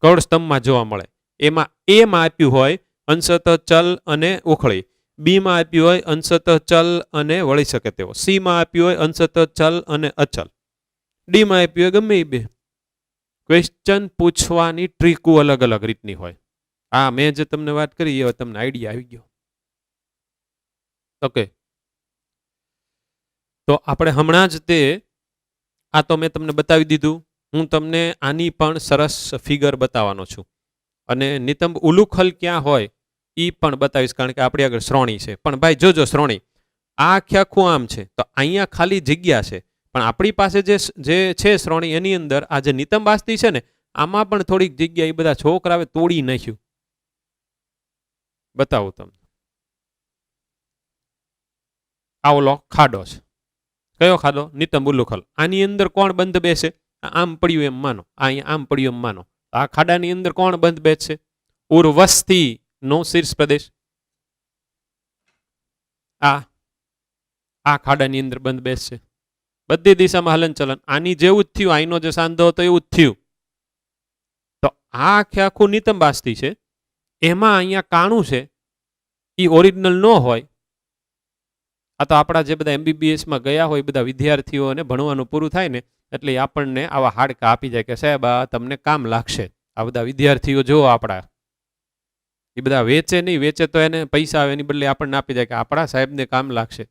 કરોડ સ્તંભમાં જોવા મળે? એમાં એ માં આપ્યું હોય અંશતઃ ચલ અને ઉખળી, બી માં આપ્યું હોય અંશતઃ ચલ અને વળી શકે તેવો, સી માં આપ્યું હોય અંશતઃ ચલ અને અચલ, ડી માં આપ્યું હોય ગમે એ બે. ક્વેશ્ચન પૂછવાની ટ્રીકો અલગ અલગ રીતની હોય. આ મેં જે તમને વાત કરી એ તમને આઈડિયા આવી ગયો. ઓકે. તો આપણે હમણાં જ આ તો મેં તમને બતાવી દીધું. હું તમને આની પણ સરસ ફિગર બતાવવાનો છું, અને નિતંબ ઉલુખલ ક્યાં હોય એ પણ બતાવીશ, કારણ કે આપણી આગળ શ્રોણી છે. પણ ભાઈ જોજો, શ્રોણી આ આખું આમ છે, તો અહીંયા ખાલી જગ્યા છે, પણ આપણી પાસે જે છે શ્રોણી એની અંદર આ જે નિતંબાસ્તી છે ને આમાં પણ થોડીક જગ્યા એ બધા છોકરાએ તોડી નાખ્યું. બતાવું તમને. આ ઓલો ખાડો છે. કયો ખાડો? નિતંબ ઉલુખલ. આની અંદર કોણ બંધ બેસે? આમ પડ્યું એમ માનો, અહીંયા આમ પડ્યું એમ માનો. આ ખાડાની અંદર કોણ બંધ બેસશે? ઉર્વસ્થી નો શીર્ષ પ્રદેશ. આ ખાડાની અંદર બંધ બેસશે. બધી દિશામાં હલન ચલન. આની જેવું જ થયું, આઈનો જે સાંધો હતો એવું જ થયું. તો આ આખું નિતંબાસ્તી છે, એમાં અહીંયા કાણું છે, એ ઓરિજિનલ ન હોય. આ તો આપણા જે બધા MBBS-માં ગયા હોય બધા વિદ્યાર્થીઓને ભણવાનું પૂરું થાય ને એટલે આપણને આવા હાડકા આપી જાય કે સાહેબ આ તમને કામ લાગશે. આ બધા વિદ્યાર્થીઓ જો આપણા એ બધા વેચે નહીં, વેચે તો એને પૈસા આવે, એની બદલે આપણને આપી જાય કે આપણા સાહેબને કામ લાગશે.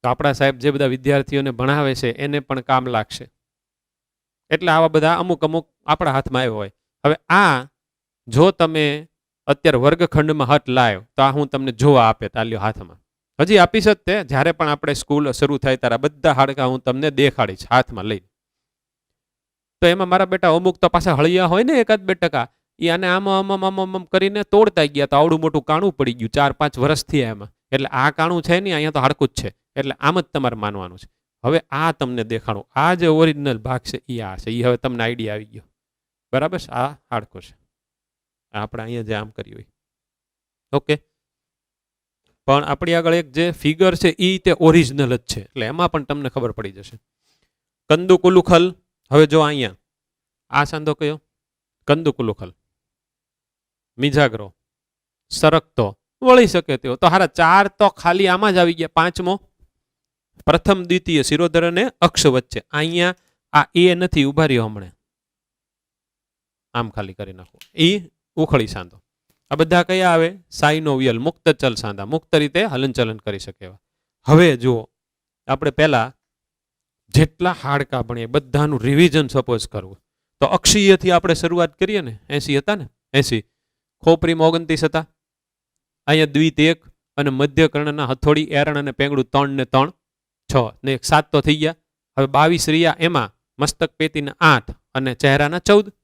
તો આપણા સાહેબ જે બધા વિદ્યાર્થીઓને ભણાવે છે એને પણ કામ લાગશે. એટલે આવા બધા અમુક અમુક આપણા હાથમાં આવ્યો હોય. હવે આ જો તમે અત્યારે વર્ગખંડમાં હટ લાવ્યો તો આ હું તમને જોવા આપે તાલ્યો હાથમાં. હજી આપીશ જ તે, જ્યારે પણ આપણે સ્કૂલ શરૂ થાય ત્યારે બધા હાડકા હું તમને દેખાડીશ હાથમાં લઈ. તો એમાં મારા બેટા અમુક તો પાછા હળિયા હોય ને 1-2% એ આને આમ કરીને તોડતા ગયા તો આવડું મોટું કાણું પડી ગયું 4-5 વર્ષથી એમાં. એટલે આ કાણું છે નહીં, અહીંયા તો હાડકું જ છે, એટલે આમ જ તમારે માનવાનું છે. હવે આ તમને દેખાડું, આ જે ઓરિજિનલ ભાગ છે એ આ છે, એ હવે તમને આઈડિયા આવી ગયો. બરાબર છે? આ હાડકું છે, આપણે અહીંયા જે આમ કર્યું હોય. ઓકે. પણ આપણી આગળ એક જે ફિગર છે એ તે ઓરિજિનલ જ છે, એટલે એમાં પણ તમને ખબર પડી જશે. કંદુકુલુખલ. હવે જો અહીંયા આ સાંધો કયો? કંદુકુલુખલ. મિજાગરો, સરકતો, વળી શકે તેવો. તો હારા 4 તો ખાલી આમાં જ આવી ગયા. 5મો પ્રથમ દ્વિતીય શિરોધર અને અક્ષ વચ્ચે. અહીંયા આ એ નથી, ઉભા રહ્યો હમણાં, આમ ખાલી કરી નાખો. એ ઉખળી સાંધો. આ બધા કયા આવે? સાઇનોવિયલ, મુક્ત ચલ સાંધા, મુક્ત રીતે હલનચલન કરી શકે એવા. હવે જુઓ, આપણે પહેલા જેટલા હાડકા ભણીએ બધાનું રિવિઝન સપોઝ કરવું તો અક્ષીયથી આપણે શરૂઆત કરીએ ને. 80 હતા ને? 80. ખોપરીમાં 29 હતા. અહીંયા દ્વિત 1 અને મધ્ય કર્ણના હથોડી, એરણ અને પેંગડું 3 ને 3 6 ને 7 તો થઈ ગયા. હવે 22 રહ્યા. એમાં મસ્તક પેટીના 8 અને ચહેરાના 14.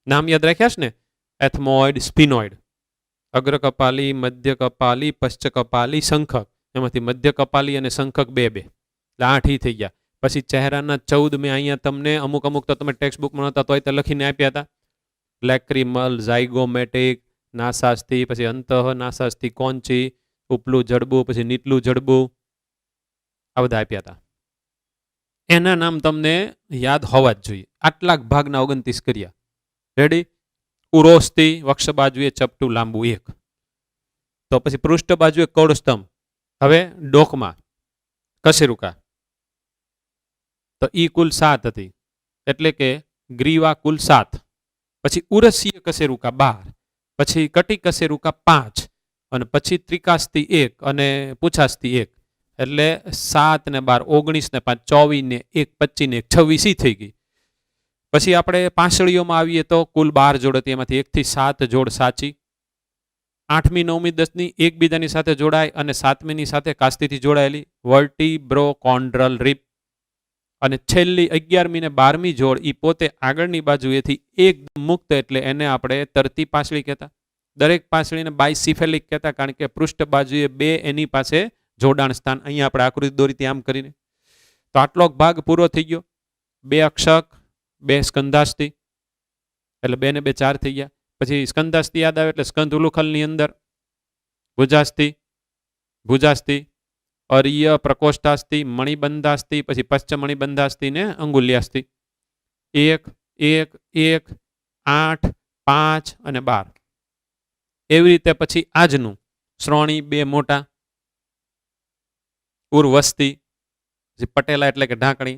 નામ યાદ રાખ્યા છે ને? એથમોઇડ, સ્પિનોઇડ, અગ્ર કપાલી, મધ્ય કપાલી, પશ્ચ કપાલી, શંખક. એમાંથી મધ્ય કપાલી અને શંખક 2 એટલે 8 થઈ ગયા. પછી ચહેરાના 14 મેં અહીંયા તમને અમુક તો તમે ટેક્સ્ટ બુકમાં નહોતા તોય તે લખીને આપ્યા હતા. લેક્રિમલ, ઝાયગોમેટિક, નાસાસ્થી, પછી અંતઃ નાસાસ્થી, કોંચી, ઉપલું જડબું, પછી નીચલું જડબું, આ બધા આપ્યા હતા. એના નામ તમને યાદ હોવા જ જોઈએ. આટલા ભાગના 29 કર્યા. રેડી? ઉરોસ્તી, વક્ષ બાજુએ ચપટું લાંબુ 1. તો પછી પૃષ્ઠ બાજુએ કૌડ સ્તંભ. હવે ડોકમાં કશેરુકા, તો ઈ કુલ 7 હતી, એટલે કે ગ્રીવા કુલ 7. પછી ઉરસીય કશેરુકા 12, પછી કટી કશેરુકા 5, અને પછી ત્રિકાસ્તી 1 અને પૂછાસ્તી 1, એટલે 7 ને 12 19 ને 5 24 ને 1 25 ને 1 26 થઈ ગઈ. પછી આપણે પાંસળીઓમાં આવીએ તો કુલ 12 જોડ હતી, એમાંથી 1 થી 7 જોડ સાચી, 8મી 9મી 10ની એકબીજાની સાથે જોડાય અને 7મીની સાથે કાસ્તીથી જોડાયેલી વર્ટિબ્રોકોન્ડ્રલ રિપ, અને છેલ્લી 11મી ને 12મી જોડ એ પોતે આગળની બાજુએથી એકદમ મુક્ત, એટલે એને આપણે તરતી પાંસળી કહેતા. દરેક પાંસળીને બાયસિફેલિક કહેતા, કારણ કે પૃષ્ઠ બાજુએ 2 એની પાસે જોડાણ સ્થાન. અહીંયા આપણે આકૃતિ દોરી આમ કરીને. તો આટલો ભાગ પૂરો થઈ ગયો. 2 અક્ષક, 2 સ્કંધાસ્તી, એટલે 2 ને 2 4 થઈ ગયા. પછી સ્કંધાસ્તી યાદ આવે એટલે સ્કંધ ઉલુખલની અંદર ભુજાસ્તી, ભુજાસ્તી, અર્ય પ્રકોષ્ઠાસ્તી, મણિબંધાસ્તી, પછી પશ્ચમણિબંધાસ્તી ને અંગુલ્યાસ્તી. 1 1 1 8 5 અને 12. એવી રીતે પછી આજનું શ્રોણી 2 મોટા, ઉર્વસ્તી, પટેલા એટલે કે ઢાંકણી,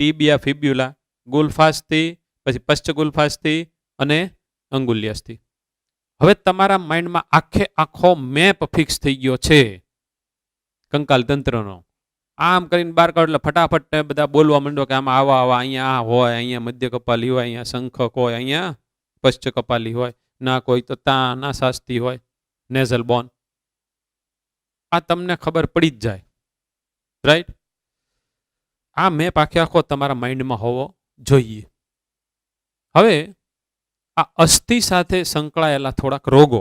ટીબિયા ફિબ્યુલા, ગુલ્ફાસ્તી, પછી પશ્ચગુલ્ફાસ્તી અને અંગુલ્યાસ્તી. હવે તમારા માઇન્ડમાં આખો મેપ ફિક્સ થઈ ગયો છે કંકાલ તંત્રનો. આમ કરીને બહાર કાઢો એટલે ફટાફટ બધા બોલવા માંડો કે આમાં આવા આવા, અહીંયા આ હોય, અહીંયા મધ્ય કપાલી હોય, અહીંયા શંખક હોય, અહીંયા પશ્ચ કપાલી હોય, ના કોઈ તો ના શાસ્તી હોય, નેઝલ બોન. આ તમને ખબર પડી જ જાય, રાઈટ? આ મેપ આખો તમારા માઇન્ડમાં હોવો જોઈએ. હવે આ અસ્થિ સાથે સંકળાયેલા થોડાક રોગો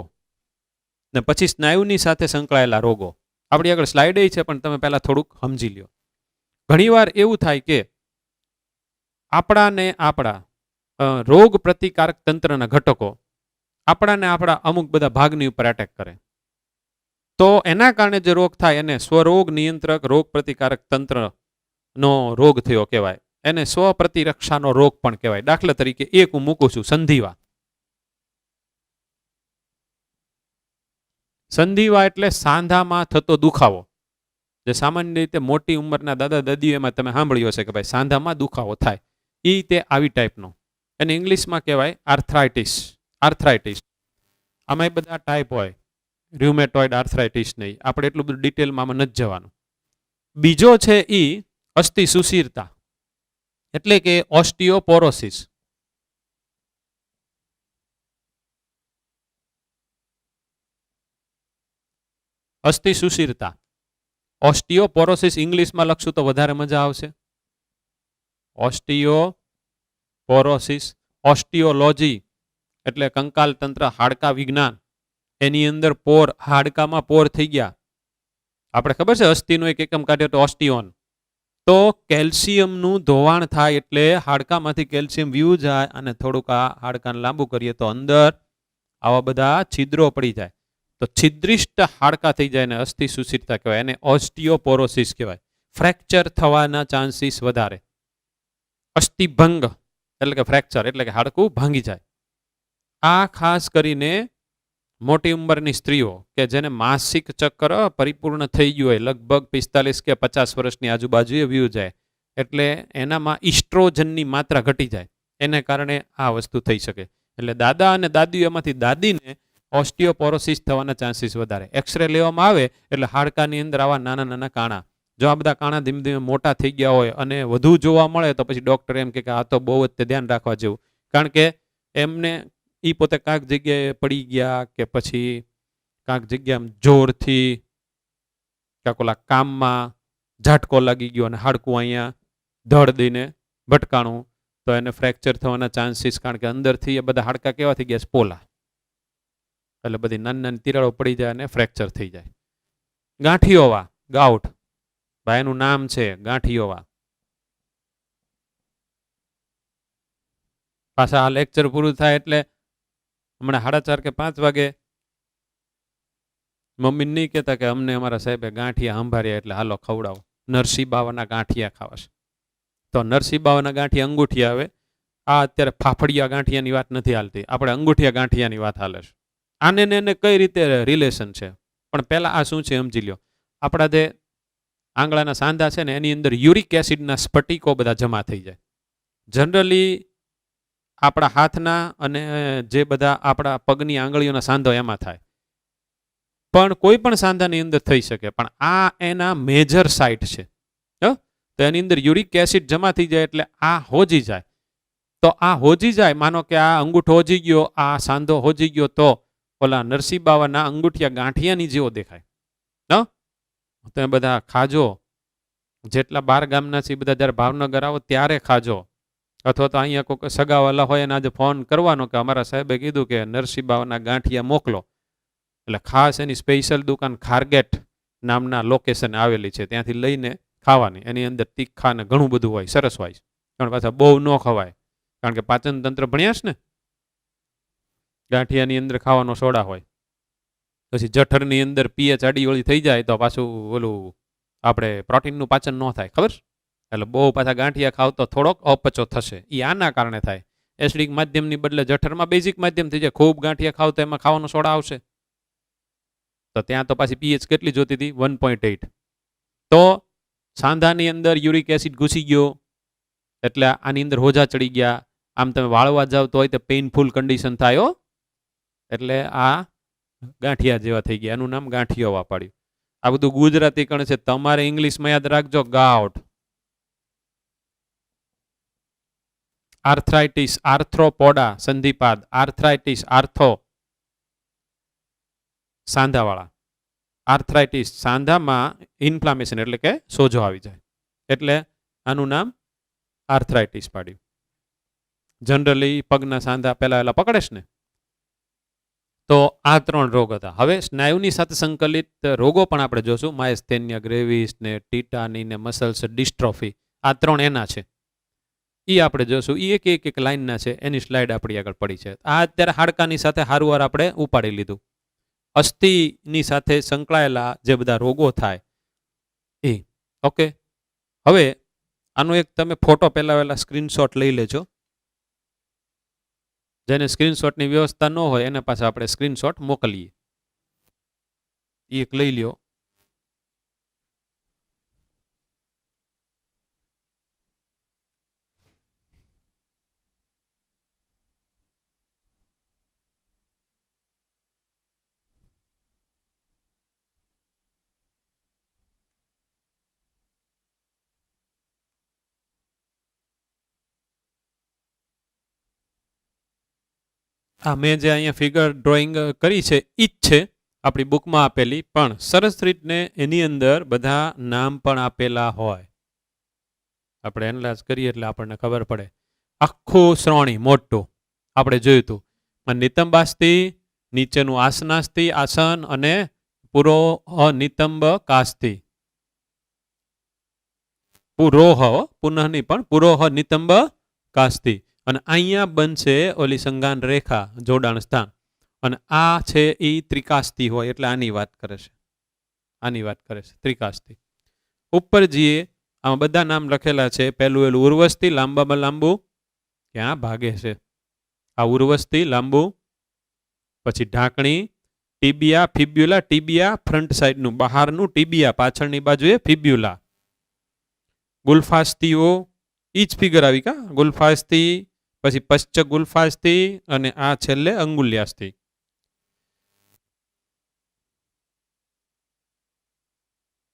ને પછી સ્નાયુની સાથે સંકળાયેલા રોગો આપણી આગળ સ્લાઇડ છે, પણ તમે પહેલા થોડુંક સમજી લ્યો. ઘણીવાર એવું થાય કે આપણા રોગ પ્રતિકારક તંત્રના ઘટકો આપણા અમુક બધા ભાગની ઉપર એટેક કરે, તો એના કારણે જે રોગ થાય એને સ્વરોગ નિયંત્રક રોગ પ્રતિકારક તંત્રનો રોગ થયો કહેવાય. એને સ્વપ્રતિરક્ષાનો રોગ પણ કહેવાય. દાખલા તરીકે એક હું મૂકું છું, સંધિવા. સંધિવા એટલે સાંધામાં થતો દુખાવો, જે સામાન્ય રીતે મોટી ઉંમરના દાદા દાદીઓ એમાં તમે સાંભળ્યો છે કે ભાઈ સાંધામાં દુખાવો થાય. એ તે આવી ટાઈપનો, એને ઇંગ્લિશમાં કહેવાય આર્થરાઇટિસ. આર્થરાઇટિસ આમાં બધા ટાઈપ હોય, ર્યુમેટોઇડ આર્થરાઇટિસ નહીં, આપણે એટલું બધું ડિટેલમાં નથી જવાનું. બીજો છે એ અસ્થિ સુશીરતા, એટલે કે ઓસ્ટિયોપોરોસિસ. અસ્થિ સુશીરતા, ઓસ્ટિયોપોરોસિસ ઇંગ્લિશમાં લખશું તો વધારે મજા આવશે. ઓસ્ટિયોપોરોસિસ, ઓસ્ટિયોલોજી એટલે કંકાલ તંત્ર, હાડકા વિજ્ઞાન. એની અંદર પોર, હાડકામાં પોર થઈ ગયા. આપણે ખબર છે અસ્થિનો એક એકમ કાઢ્યો તો ઓસ્ટિયોન. તો કેલ્શિયમનું ધોવાણ થાય એટલે હાડકામાંથી કેલ્શિયમ વ્યૂ જાય અને થોડુંક આ હાડકાને લાંબુ કરીએ તો અંદર આવા બધા છિદ્રો પડી જાય, તો છિદ્રિષ્ટ હાડકા થઈ જાય ને અસ્થિ સુશીરતા કહેવાય. એને ઓસ્ટિયોપોરોસિસ કહેવાય. ફ્રેક્ચર થવાના ચાન્સીસ વધારે. અસ્થિભંગ એટલે કે ફ્રેક્ચર એટલે કે હાડકું ભાંગી જાય. આ ખાસ કરીને મોટી ઉંમરની સ્ત્રીઓ કે જેને માસિક ચક્ર પરિપૂર્ણ થઈ ગયું હોય, લગભગ 45 કે 50 વર્ષની આજુબાજુએ વ્યૂ જાય, એટલે એનામાં ઇસ્ટ્રોજનની માત્રા ઘટી જાય, એને કારણે આ વસ્તુ થઈ શકે. એટલે દાદા અને દાદીઓમાંથી દાદીને ઓસ્ટિયોપોરોસિસ થવાના ચાન્સીસ વધારે. એક્સરે લેવામાં આવે એટલે હાડકાની અંદર આવા નાના નાના કાણા, જો આ બધા કાણા ધીમે ધીમે મોટા થઈ ગયા હોય અને વધુ જોવા મળે તો પછી ડૉક્ટર એમ કે આ તો બહુ જ ધ્યાન રાખવા જેવું, કારણ કે એમને એ પોતે કાંક જગ્યાએ પડી ગયા કે પછી કાંક જગ્યાએ જોરથી કાંક ઓલા કામમાં ઝાટકો લાગી ગયો અને હાડકું અહીંયા ધડ દઈને ભટકાણું, તો એને ફ્રેક્ચર થવાના ચાન્સીસ, કારણ કે અંદરથી એ બધા હાડકા કેવા થઈ ગયા, પોલા, એટલે બધી નાની નાની તિરાડો પડી જાય અને ફ્રેક્ચર થઈ જાય. ગાંઠિયોવા, ગાઉટ, ભાઈનું નામ છે ગાંઠિયોવા. પાછા આ લેક્ચર પૂરું થાય એટલે હમણાં 4:30 કે 5 વાગે મમ્મી નહીં કહેતા કે અમને અમારા સાહેબે ગાંઠિયા સંભાળ્યા એટલે હાલો ખવડાવો. નરસિંહ બાવાના ગાંઠિયા ખાવાશે. તો નરસિંહ બાવાના ગાંઠિયા અંગૂઠિયા આવે. આ અત્યારે ફાફડિયા ગાંઠિયાની વાત નથી હાલતી, આપણે અંગૂઠિયા ગાંઠિયાની વાત હાલે છે. આને ને એને કઈ રીતે રિલેશન છે, પણ પહેલા આ શું છે સમજી લ્યો. આપણા જે આંગળાના સાંધા છે ને એની અંદર યુરિક એસિડના સ્ફટિકો બધા જમા થઈ જાય. જનરલી આપણા હાથના અને જે બધા આપણા પગની આંગળીઓના સાંધો એમાં થાય, પણ કોઈ પણ સાંધાની અંદર થઈ શકે. પણ આ એના મેજર સાઇટ છે. તો એની અંદર યુરિક એસિડ જમા થઈ જાય એટલે આ હોજી જાય. તો આ હોજી જાય, માનો કે આ અંગૂઠો હોજી ગયો, આ સાંધો હોજી ગયો, તો ઓલા નરસિંહ બાવાના અંગૂઠિયા ગાંઠિયાની જેવો દેખાય. તમે બધા ખાજો, જેટલા 12 ગામના છે બધા જ્યારે ભાવનગર આવો ત્યારે ખાજો, અથવા તો અહીંયા કોઈ સગાવાલા હોય એને આજે ફોન કરવાનો કે અમારા સાહેબે કીધું કે નરસિંહ બાવાના ગાંઠિયા મોકલો, એટલે ખાસ એની સ્પેશિયલ દુકાન ખારગેટ નામના લોકેશન આવેલી છે, ત્યાંથી લઈને ખાવાની. એની અંદર તીખા ને ઘણું બધું હોય, સરસ હોય, પણ પાછા બહુ ન ખવાય, કારણ કે પાચન તંત્ર ભણ્યા છે ને. ગાંઠિયાની અંદર ખાવાનો સોડા હોય, પછી જઠરની અંદર પીએચ આડીઓળી થઈ જાય તો પાછું ઓલું આપણે પ્રોટીનનું પાચન ન થાય, ખબર? એટલે બહુ પાછા ગાંઠિયા ખાવ તો થોડોક અપચો થશે. એ આના કારણે થાય. એસિડિક માધ્યમની બદલે જઠરમાં બેઝિક માધ્યમ થઈ જાય. ખૂબ ગાંઠિયા ખાવ તો એમાં ખાવાનો સોડા આવશે, તો ત્યાં તો પાછી પીએચ કેટલી જોતી હતી? 1.8. તો સાંધાની અંદર યુરિક એસિડ ઘૂસી ગયો એટલે આની અંદર હોજા ચડી ગયા. આમ તમે વાળવા જાવ તો હોય તો પેઇનફુલ કન્ડિશન થાય. એટલે આ ગાંઠિયા જેવા થઈ ગયા, એનું નામ ગાંઠિયો વાપર્યું. આ બધું ગુજરાતી કણ છે, તમારે ઇંગ્લિશમાં યાદ રાખજો, ગાઉટ. આર્થરાઇટિસ, આર્થ્રોપોડા સંધિપાદ, આર્થરાઇટિસ, આર્થો સાંધાવાળા. આર્થરાઇટિસ સાંધામાં ઇન્ફ્લામેશન એટલે કે સોજો આવી જાય, એટલે આનું નામ આર્થરાઇટિસ પાડ્યું. જનરલી પગના સાંધા પહેલા પકડેશ ને. તો આ 3 રોગ હતા. હવે સ્નાયુની સાથે સંકલિત રોગો પણ આપણે જોશું. માયસ્થેનિયા ગ્રેવિસ ને ટીટાની ને મસલ્સ ડિસ્ટ્રોફી, આ 3 એના છે. એ આપણે જોશું. એ એક લાઈનના છે, એની સ્લાઇડ આપણી આગળ પડી છે. આ અત્યારે હાડકાની સાથે હારુવાર આપણે ઉપાડી લીધું. અસ્થિની સાથે સંકળાયેલા જે બધા રોગો થાય એ. ઓકે, હવે આનો એક તમે ફોટો પહેલા સ્ક્રીનશોટ લઈ લેજો. જેને સ્ક્રીનશોટની વ્યવસ્થા ન હોય એને પાછા આપણે સ્ક્રીનશોટ મોકલીએ. એક લઈ લ્યો. આ મેં જે અહીંયા ફિગર ડ્રોઈંગ કરી છે એ જ છે આપણી બુકમાં આપેલી, પણ સરસ રીતને એની અંદર બધા નામ પણ આપેલા હોય. આપણે એનાલાઇઝ કરીએ એટલે આપણને ખબર પડે. આખું શ્રોણી મોટું આપણે જોયું હતું. નિતંબાસ્તિ, નીચેનું આસનાસ્તિ આસન, અને પુરોહ નિતંબ કાસ્તિ. પુરોહ, પુનઃ નહીં પણ પુરોહ નિતંબ કાસ્તિ. અને અહીંયા બનશે ઓલી સંગાન રેખા, જોડાણ સ્થાન. અને આ છે એ ત્રિકાસ્તી હોય, એટલે આની વાત કરે છે. આની વાત કરે છે ત્રિકાસ્તી. ઉપર જઈએ, આમાં બધા નામ લખેલા છે. પહેલું એલું ઉર્વસ્તી, લાંબામાં લાંબુ, ક્યાં ભાગે છે આ ઉર્વસ્તી લાંબુ. પછી ઢાંકણી, ટીબિયા, ફિબ્યુલા. ટીબિયા ફ્રન્ટ સાઈડનું બહારનું, ટીબિયા પાછળની બાજુએ ફિબ્યુલા. ગુલ્ફાસ્તીઓ, ઈ જ ફિગર આવી કા, ગુલ્ફાસ્તી, પછી પશ્ચ ગુલ્ફાસ્તી, અને આ છેલ્લે અંગુલ્યાસ્તી.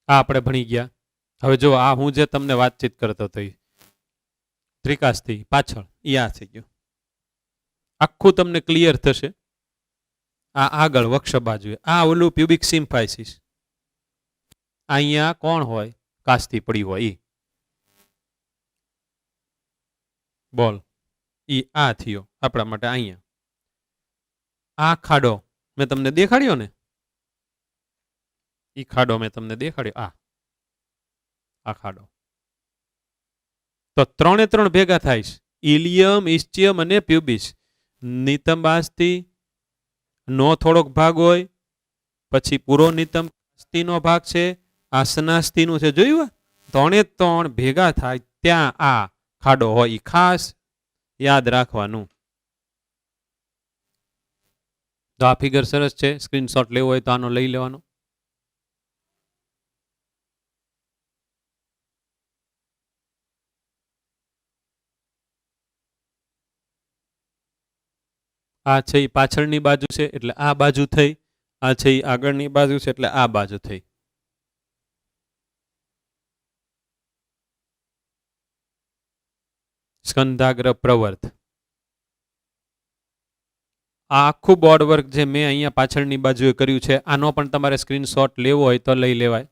આ આપણે ભણી ગયા. હવે જો આ હું જે તમને વાતચીત કરતો હતો ત્રિકાસ્તી પાછળ ઈ આ થઈ ગયું. આખું તમને ક્લિયર થશે. આ આગળ વક્ષ બાજુએ આ ઓલું પ્યુબિક સિમ્ફાઇસિસ. અહીંયા કોણ હોય? કાસ્તી પડી હોય ઈ. બોલ ઈ આ થયો આપણા માટે. અહીંયા આ ખાડો મેં તમને દેખાડ્યો ને, ઈ ખાડો મેં તમને દેખાડ્યો. આ ખાડો. તો 3 ભેગા થાય છે. ઇલિયમ, ઇસ્ચિયમ અને પ્યુબિસ. નિતંબાસ્તી નો થોડોક ભાગ હોય, પછી પૂરો નિતંબાસ્તીનો ભાગ છે, આસનાસ્તીનું છે. જોયું? 3 ભેગા થાય ત્યાં આ ખાડો હોય. ખાસ યાદ રાખવાનું. તો આ ફિગર સરસ છે. સ્ક્રીનશોટ લેવો હોય તો આનો લઈ લેવાનો. આ છે એ પાછળની બાજુ છે એટલે આ બાજુ થઈ, આ છે એ આગળની બાજુ છે એટલે આ બાજુ થઈ. સ્કંધાગ્ર પ્રવર્ત. આ આખું બોર્ડ વર્ક જે મેં અહીંયા પાછળની બાજુએ કર્યું છે, આનો પણ તમારે સ્ક્રીનશોટ લેવો હોય તો લઈ લેવાય.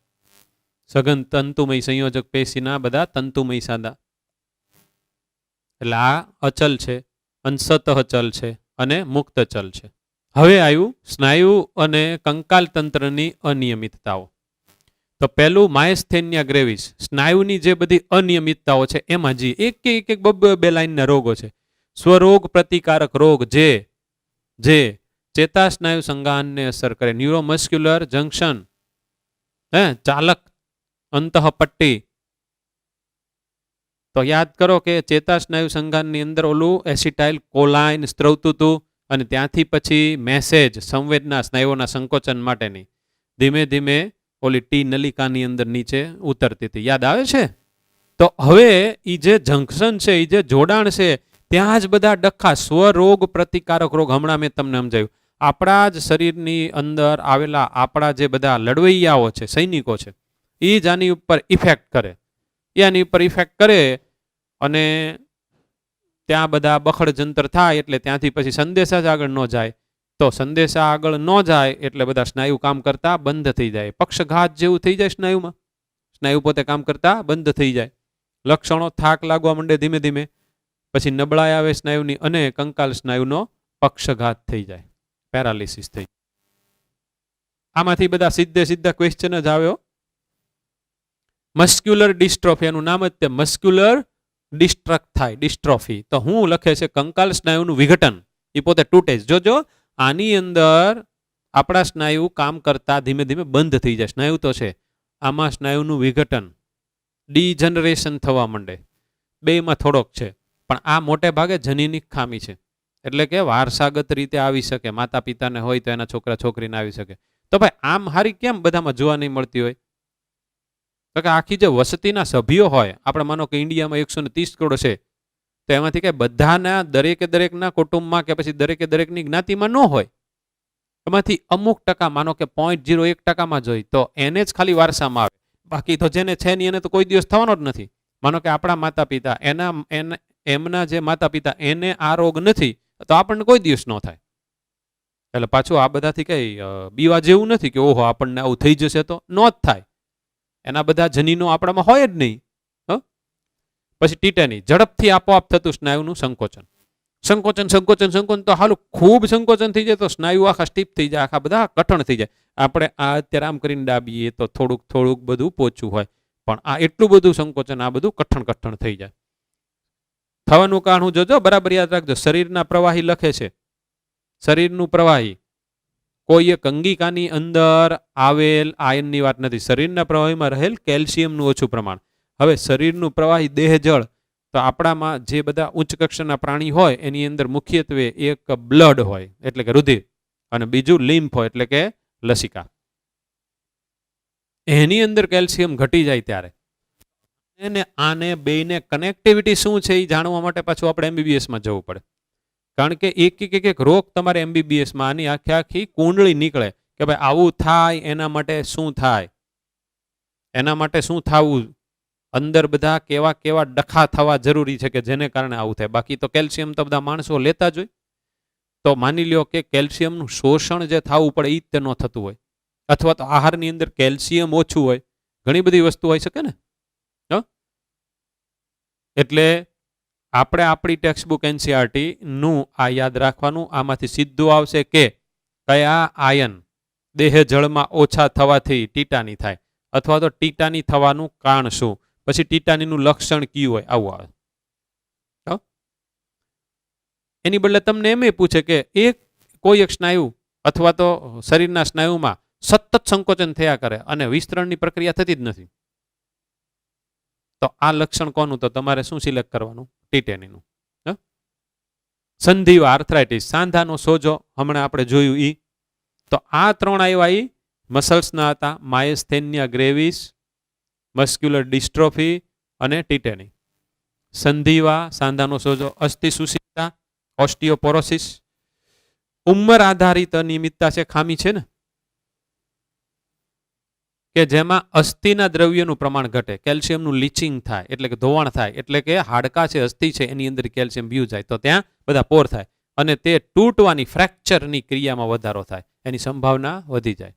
સઘન તંતુમય સંયોજક પેશીના બધા તંતુમય સાદા. એટલે આ અચલ છે, અંશતઃ ચલ છે અને મુક્ત ચલ છે. હવે આવ્યું સ્નાયુ અને કંકાલ તંત્રની અનિયમિતતાઓ. તો પહેલું માયસ્થેનિયા ગ્રેવિસ, સ્નાયુની જે બધી અનિયમિતતાઓ છે એમાં જે એક બે લાઈનના રોગો છે. સ્વરોગ પ્રતિકારક રોગ જે ચેતાસ્નાયુ સંગાનને અસર કરે, ન્યુરોમસ્ક્યુલર જંક્શન, ચાલક અંતઃપટ્ટી. તો યાદ કરો કે ચેતાસ્નાયુ સંગાનની અંદર ઓલું એસિટાઇલ કોલાઇન સ્ત્રવતું હતું અને ત્યાંથી પછી મેસેજ સંવેદના સ્નાયુઓના સંકોચન માટેની ધીમે ધીમે ઓલી ટી નલિકાની અંદર નીચે ઉતરતી હતી. યાદ આવે છે? તો હવે એ જે જંક્શન છે, એ જે જોડાણ છે, ત્યાં જ બધા ડખા સ્વરોગ પ્રતિકારક રોગ. હમણાં મેં તમને સમજાવ્યું, આપણા જ શરીરની અંદર આવેલા આપણા જે બધા લડવૈયાઓ છે, સૈનિકો છે, એ જ આની ઉપર ઇફેક્ટ કરે. આની ઉપર ઇફેક્ટ કરે અને ત્યાં બધા બખડ જંતર થાય એટલે ત્યાંથી પછી સંદેશા જ આગળ ન જાય. તો સંદેશા આગળ ન જાય એટલે બધા સ્નાયુ કામ કરતા બંધ થઈ જાય. પક્ષઘાત જેવું થઈ જાય સ્નાયુમાં, સ્નાયુ પોતે કામ કરતા બંધ થઈ જાય. લક્ષણો થાક લાગવા માંડે ધીમે ધીમે, પછી નબળાઈ આવે સ્નાયુની અને કંકાલ સ્નાયુનો પક્ષઘાત થઈ જાય, પેરાલિસિસ થઈ જાય. આમાંથી બધા સીધા ક્વેશ્ચન જ આવ્યો. મસ્ક્યુલર ડિસ્ટ્રોફી, એનું નામ જ તે મસ્ક્યુલર ડિસ્ટ્રક્ટ થાય, ડિસ્ટ્રોફી. તો હું લખે છે કંકાલ સ્નાયુનું વિઘટન, એ પોતે તૂટે જ. જોજો આની અંદર આપણા સ્નાયુ કામ કરતા ધીમે ધીમે બંધ થઈ જાય. સ્નાયુ તો છે, આમાં સ્નાયુનું વિઘટન, ડીજનરેશન થવા માંડે. બેમાં થોડોક છે, પણ આ મોટે ભાગે જનીનિક ખામી છે. એટલે કે વારસાગત રીતે આવી શકે, માતા પિતાને હોય તો એના છોકરા છોકરીને આવી શકે. તો ભાઈ આમ હારી કેમ બધામાં જોવા નહીં મળતી હોય? તો કે આખી જે વસતીના સભ્યો હોય, આપણે માનો કે ઇન્ડિયામાં 130 કરોડ છે, તો એમાંથી કઈ બધાના દરેકના કુટુંબમાં કે પછી દરેકની જ્ઞાતિમાં ન હોય. એમાંથી અમુક ટકા, માનો કે 0.01% જ હોય, તો એને જ ખાલી વારસામાં આવે. બાકી તો જેને છે નહીં એને તો કોઈ દિવસ થવાનો જ નથી. માનો કે આપણા માતા પિતા, એમના જે માતા પિતા એને આ રોગ નથી, તો આપણને કોઈ દિવસ ન થાય. એટલે પાછું આ બધાથી કઈ બીવા જેવું નથી કે ઓહો આપણને આવું થઈ જશે, તો ન જ થાય. એના બધા જનીનો આપણામાં હોય જ નહીં. પછી ટીટેની, ઝડપથી આપોઆપ થતું સ્નાયુનું સંકોચન તો હાલું ખૂબ સંકોચન થઈ જાય તો સ્નાયુ આખા સ્ટીપ થઈ જાય, આખા બધા કઠણ થઈ જાય. આપણે આ અત્યારે આમ કરીને દાબીએ તો થોડુંક બધું પોચું હોય, પણ આ એટલું બધું સંકોચન, આ બધું કઠણ થઈ જાય. થવાનું કારણ હું જોજો, બરાબર યાદ રાખજો. શરીરના પ્રવાહી લખે છે, શરીરનું પ્રવાહી કોઈ એક અંગિકાની અંદર આવેલ આયનની વાત નથી. શરીરના પ્રવાહીમાં રહેલ કેલ્શિયમનું ઓછું પ્રમાણ. હવે શરીરનું પ્રવાહી દેહ જળ, તો આપણામાં જે બધા ઉચ્ચ કક્ષાના પ્રાણી હોય એની અંદર મુખ્યત્વે એક બ્લડ હોય એટલે કે રુધિર, અને બીજું લિમ્ફ હોય એટલે કે લસિકા. એની અંદર કેલ્શિયમ ઘટી જાય ત્યારે એને આને બેને કનેક્ટિવિટી શું છે એ જાણવા માટે પાછું આપણે એમબીબીએસમાં જવું પડે. કારણ કે એક રોગ તમારે એમબીબીએસમાં આની આખી કુંડળી નીકળે કે ભાઈ આવું થાય, એના માટે શું થાય, એના માટે શું થવું, અંદર બધા કેવા ડખા થવા જરૂરી છે કે જેને કારણે આવું થાય. બાકી તો કેલ્શિયમ તો બધા માણસો લેતા જ હોય. તો માની લ્યો કે કેલ્શિયમનું શોષણ જે થવું પડે એ જ તે ન થતું હોય, અથવા તો આહારની અંદર કેલ્શિયમ ઓછું હોય, ઘણી બધી વસ્તુ હોઈ શકે ને. એટલે આપણે આપણી ટેક્સ્ટબુક એનસીઆરટી નું આ યાદ રાખવાનું. આમાંથી સીધું આવશે કે કયા આયન દેહ જળમાં ઓછા થવાથી ટીટાની થાય, અથવા તો ટીટાની થવાનું કારણ શું, પછી ટીટાનીનું લક્ષણ કયું હોય, આવું આવે. એની બદલે તમને એમ પૂછે કે કોઈ એક સ્નાયુ અથવા તો શરીરના સ્નાયુમાં સતત સંકોચન થયા કરે અને વિસ્તરણની પ્રક્રિયા થતી જ નથી, તો આ લક્ષણ કોનું? તો તમારે શું સિલેક્ટ કરવાનું? ટીટેનીનું. સંધિવા આર્થરાઇટિસ, સાંધાનો સોજો, હમણાં આપણે જોયું ઈ. તો આ ત્રણ આવ્યા ઈ મસલ્સના હતા, માયસ્થેનિયા ગ્રેવિસ, મસ્ક્યુલર ડિસ્ટ્રોફી અને ટીટેની. સંધિવા સાંધાનો સોજો, અસ્થિ સુષિતા ઓસ્ટિયોપોરોસિસ, ઉંમર આધારિત અનિયમિતતા છે, ખામી છે ને, કે જેમાં અસ્થિના દ્રવ્યનું પ્રમાણ ઘટે, કેલ્શિયમનું લીચિંગ થાય એટલે કે ધોવાણ થાય, એટલે કે હાડકા છે, અસ્થિ છે, એની અંદર કેલ્શિયમ વ્યૂ જાય તો ત્યાં બધા પોર થાય અને તે તૂટવાની ફ્રેક્ચરની ક્રિયામાં વધારો થાય, એની સંભાવના વધી જાય.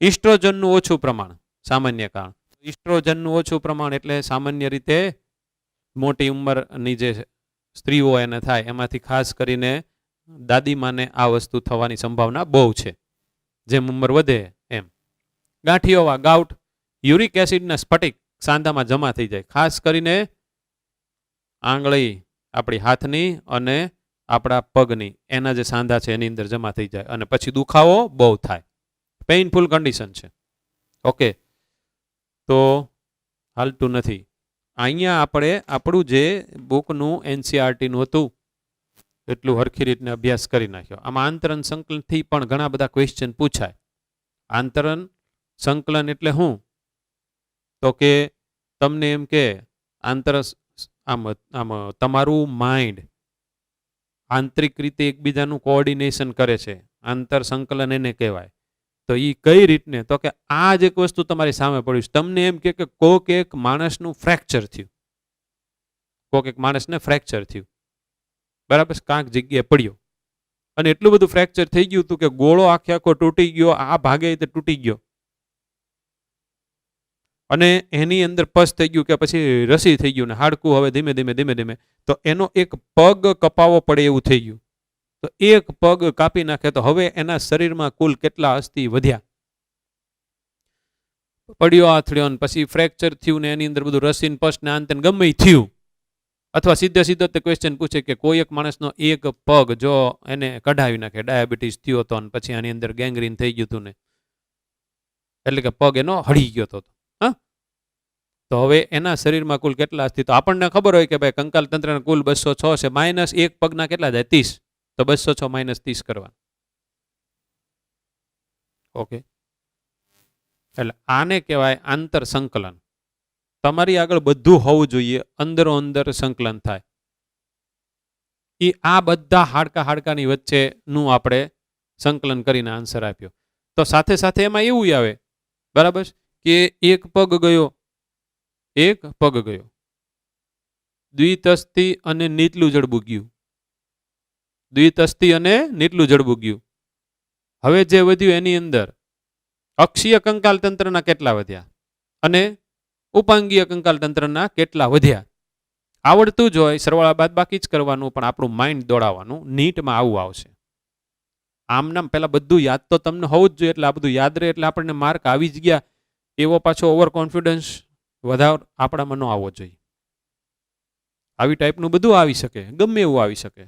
ઇસ્ટ્રોજનનું ઓછું પ્રમાણ સામાન્ય કારણ. ઇસ્ટ્રોજનનું ઓછું પ્રમાણ એટલે સામાન્ય રીતે મોટી ઉંમરની જે સ્ત્રીઓ એને થાય એમાંથી ખાસ કરીને દાદીમાને આ વસ્તુ થવાની સંભાવના બહુ છે જેમ ઉંમર વધે એમ. ગાંઠિયોવા, ગાઉટ, યુરિક એસિડના સ્ફટિક સાંધામાં જમા થઈ જાય, ખાસ કરીને આંગળી આપણી હાથની અને આપણા પગની એના જે સાંધા છે એની અંદર જમા થઈ જાય અને પછી દુખાવો બહુ થાય, પેઇનફુલ કન્ડિશન છે. ઓકે, તો હાલતું નથી. અહીંયા આપણે આપણું જે બુકનું એનસીઆરટીનું હતું એટલું હરખી રીતને અભ્યાસ કરી નાખ્યો. આમાં આંતરણ સંકલનથી પણ ઘણા બધા ક્વેશ્ચન પૂછાય. આંતરણ સંકલન એટલે શું? તો કે તમને એમ કે આમ તમારું માઇન્ડ આંતરિક રીતે એકબીજાનું કોઓર્ડિનેશન કરે છે, આંતર સંકલન એને કહેવાય. તો એ કઈ રીતને? તો કે આ જ એક વસ્તુ તમારી સામે પડ્યું છે, તમને એમ કે કોક એક માણસનું ફ્રેક્ચર થયું, કોક એક માણસને ફ્રેક્ચર થયું, બરાબર, કાંક જગ્યાએ પડ્યો અને એટલું બધું ફ્રેક્ચર થઈ ગયું હતું કે ગોળો આખે આખો તૂટી ગયો, આ ભાગે તે તૂટી ગયો અને એની અંદર પસ થઈ ગયું કે પછી રસી થઈ ગયું ને હાડકું હવે ધીમે ધીમે ધીમે ધીમે તો એનો એક પગ કપાવવો પડે એવું થઈ ગયું. તો એક પગ કાપી નાખે તો હવે એના શરીરમાં કુલ કેટલા અસ્થિ વધ્યા? પડ્યો આથડ્યો ને પછી ફ્રેક્ચર થયું ને એની અંદર બધું રસીન પસ ને આંતન ગમે થયું. અથવા સીધો તે ક્વેશ્ચન પૂછે કે કોઈ એક માણસનો એક પગ જો એને કઢાવી નાખે, ડાયાબિટીસ થયો હતો ને પછી આની અંદર ગેંગ્રીન થઈ ગયું હતું ને, એટલે કે પગ એનો હળી ગયો હતો, તો હવે એના શરીરમાં કુલ કેટલા અસ્થિ? તો આપણને ખબર હોય કે ભાઈ કંકાલ તંત્રના કુલ 206 છે, માઇનસ એક પગના કેટલા જાય? 30. તો 206 માઇનસ 30 કરવાનું. ઓકે, એટલે આને કહેવાય આંતર સંકલન. તમારી આગળ બધું હોવું જોઈએ, અંદરો અંદર સંકલન થાય. એ આ બધા હાડકાની વચ્ચેનું આપણે સંકલન કરીને આન્સર આપ્યો. તો સાથે સાથે એમાં એવું આવે, બરાબર, કે એક પગ ગયો, દ્વિતસ્થી અને નીચલું જડબું ગયું, દ્વિતસ્થી અને નીચલું જડબું ગયું. હવે જે વધ્યું એની અંદર અક્ષીય કંકાલ તંત્રના કેટલા વધ્યા અને ઉપાંગીય કંકાલ તંત્રના કેટલા વધ્યા? આવડતું જ હોય, સરવાળા બાદ બાકી જ કરવાનું, પણ આપણું માઇન્ડ દોડાવવાનું. નીટમાં આવું આવશે. આમ નામ પેલા બધું યાદ તો તમને હોવું જ જોઈએ, એટલે આ બધું યાદ રહે એટલે આપણને માર્ક આવી જ ગયા એવો પાછો ઓવર કોન્ફિડન્સ વધારે આપણામાં ન આવવો જોઈએ. આવી ટાઈપનું બધું આવી શકે, ગમે એવું આવી શકે.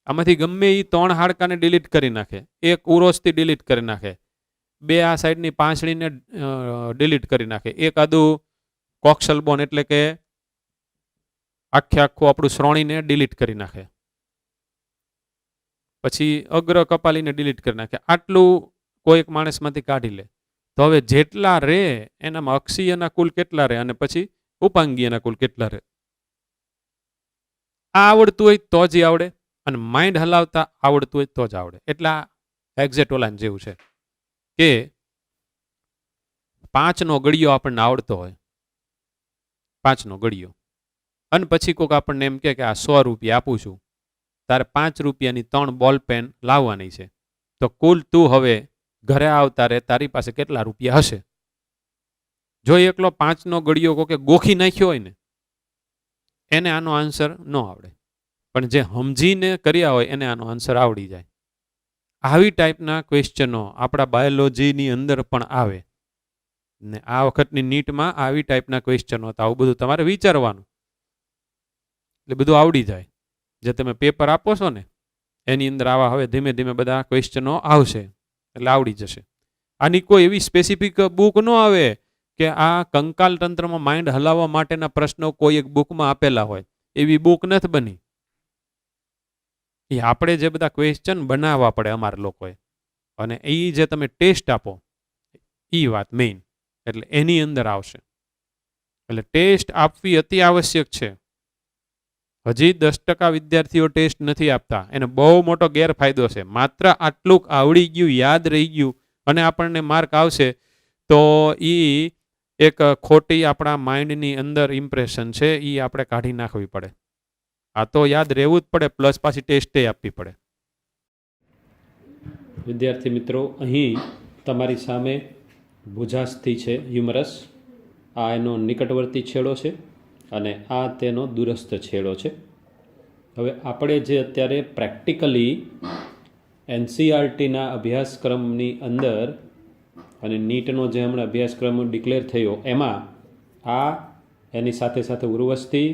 આમાંથી ગમે એ 3 હાડકાને ડિલીટ કરી નાખે, એક ઉરોસથી ડિલીટ કરી નાખે, 2 આ સાઈડની પાંસળીને ડિલીટ કરી નાખે, એક આદું કોક્સલ બોન એટલે કે આખું આપણું શ્રોણીને ડિલીટ કરી નાખે, પછી અગ્ર કપાલીને ડિલીટ કરી નાખે. આટલું કોઈ એક માણસમાંથી કાઢી લે તો હવે જેટલા રે એનામાં અક્ષીયના કુલ કેટલા રહે અને પછી ઉપાંગીયના કુલ કેટલા રહે? આ આવડતું હોય તો જ આવડે અને માઇન્ડ હલાવતા આવડતું હોય તો જ આવડે. એટલે આ એક્ઝેક્ટ ઓલાન જેવું છે કે 5નો ગળિયો આપણને આવડતો હોય, 5નો ગળિયો, અને પછી કોઈક આપણને એમ કે આ 100 રૂપિયા આપું છું, તારે 5 રૂપિયાની 3 બોલ પેન લાવવાની છે, તો કુલ તું હવે ઘરે આવતા રે તારી પાસે કેટલા રૂપિયા હશે? જો એકલો 5નો ગળિયો કોકે ગોખી નાખ્યો હોય ને એને આનો આન્સર ન આવડે, પણ જે સમજીને કર્યા હોય એને આનો આન્સર આવડી જાય. આવી ટાઈપના ક્વેશ્ચનો આપણા બાયોલોજીની અંદર પણ આવે ને આ વખતની નીટમાં આવી ટાઈપના ક્વેશ્ચનો હતા. આવું બધું તમારે વિચારવાનું એટલે બધું આવડી જાય. જે તમે પેપર આપો છો ને એની અંદર આવા હવે ધીમે ધીમે બધા ક્વેશ્ચનો આવશે એટલે આવડી જશે. આની કોઈ એવી સ્પેસિફિક બુક ન આવે કે આ કંકાલ તંત્રમાં માઇન્ડ હલાવવા માટેના પ્રશ્નો કોઈ એક બુકમાં આપેલા હોય, એવી બુક નથી બની. એ આપણે જે બધા ક્વેશ્ચન બનાવવા પડે અમારા લોકોએ, અને એ જે તમે ટેસ્ટ આપો એ વાત મેઇન, એટલે એની અંદર આવશે. એટલે ટેસ્ટ આપવી અતિ આવશ્યક છે. હજી 10% વિદ્યાર્થીઓ ટેસ્ટ નથી આપતા. એને બહુ મોટો ગેરફાયદો છે. માત્ર આટલું આવડી ગયું, યાદ રહી ગયું અને આપણને માર્ક આવશે તો એ એક ખોટી આપણા માઇન્ડની અંદર ઇમ્પ્રેશન છે, એ આપણે કાઢી નાખવી પડે. આ તો યાદ રહેવું જ પડે, પ્લસ પાછી ટેસ્ટે આપવી પડે. વિદ્યાર્થી મિત્રો, અહીં તમારી સામે ભુજાસ્થિ છે, હ્યુમરસ. આ એનો નિકટવર્તી છેડો છે અને આ તેનો દૂરસ્થ છેડો છે. હવે આપણે જે અત્યારે પ્રેક્ટિકલી NCERTના અભ્યાસક્રમની અંદર અને નીટનો જે હમણાં અભ્યાસક્રમ ડિક્લેર થયો એમાં આ એની સાથે સાથે ઉર્વસ્થિ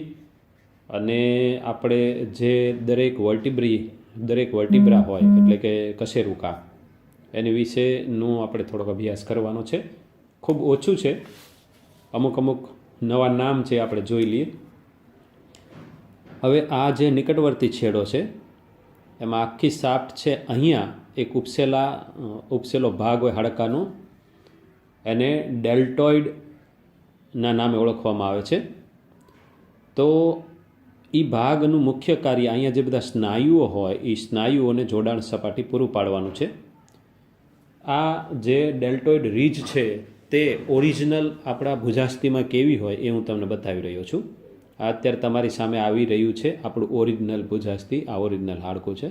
અને આપણે જે દરેક વર્ટિબ્રા હોય એટલે કે કશેરુકા એની વિશેનું આપણે થોડોક અભ્યાસ કરવાનો છે. ખૂબ ઓછું છે, અમુક નવા નામ છે, આપણે જોઈ લઈએ. હવે આ જે નિકટવર્તી છેડો છે એમાં આખી સાફ્ટ છે. અહીંયા એક ઉપસેલો ભાગ હોય હાડકાનો, એને ડેલ્ટોઇડના નામે ઓળખવામાં આવે છે. તો એ ભાગનું મુખ્ય કાર્ય અહીંયા જે બધા સ્નાયુઓ હોય એ સ્નાયુઓને જોડાણ સપાટી પૂરું પાડવાનું છે. આ જે ડેલ્ટોઇડ રીજ છે તે ઓરિજિનલ આપણા ભુજાસ્થિમાં કેવી હોય એ હું તમને બતાવી રહ્યો છું. આ અત્યારે તમારી સામે આવી રહ્યું છે આપણું ઓરિજિનલ ભુજાસ્થિ. આ ઓરિજિનલ હાડકું છે,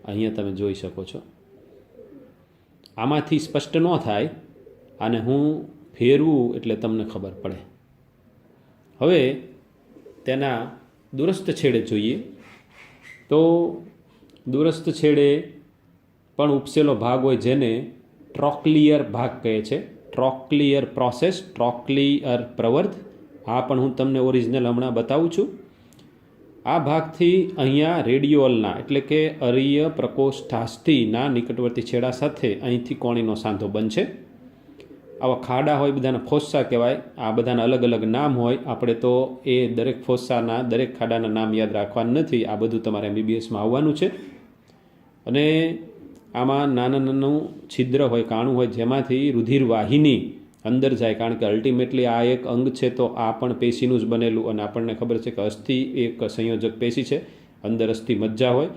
અહીંયા તમે જોઈ શકો છો. આમાંથી સ્પષ્ટ ન થાય, આને હું ફેરવું એટલે તમને ખબર પડે. હવે તેના દૂરસ્થ છેડે જોઈએ તો દૂરસ્થ છેડે પણ ઉપસેલો ભાગ હોય જેને ટ્રોક્લિયર ભાગ કહે છે. Trochlear process, trochlear પ્રવર્ધ. આ પણ હું તમને ઓરિજિનલ હમણાં બતાવું છું. આ ભાગથી અહીંયા રેડિયોલના એટલે કે અરીય પ્રકોષ્ઠાસ્થિના નિકટવર્તી છેડા સાથે અહીંથી કોણીનો સાંધો બનશે. આવા ખાડા હોય બધાના ફોસ્સા કહેવાય. આ બધાના અલગ અલગ નામ હોય. આપણે તો એ દરેક ફોસ્સાના દરેક ખાડાના નામ યાદ રાખવાનું નથી. આ બધું તમારે MBBSમાં આવવાનું છે. અને આમાં નાનું છિદ્ર હોય, કાણું હોય, જેમાંથી રુધિર વાહિની અંદર જાય. કારણ કે અલ્ટિમેટલી આ એક અંગ છે તો આ પણ પેશીનું જ બનેલું. અને આપણને ખબર છે કે અસ્થિ એક સંયોજક પેશી છે, અંદર અસ્થિ મજ્જા હોય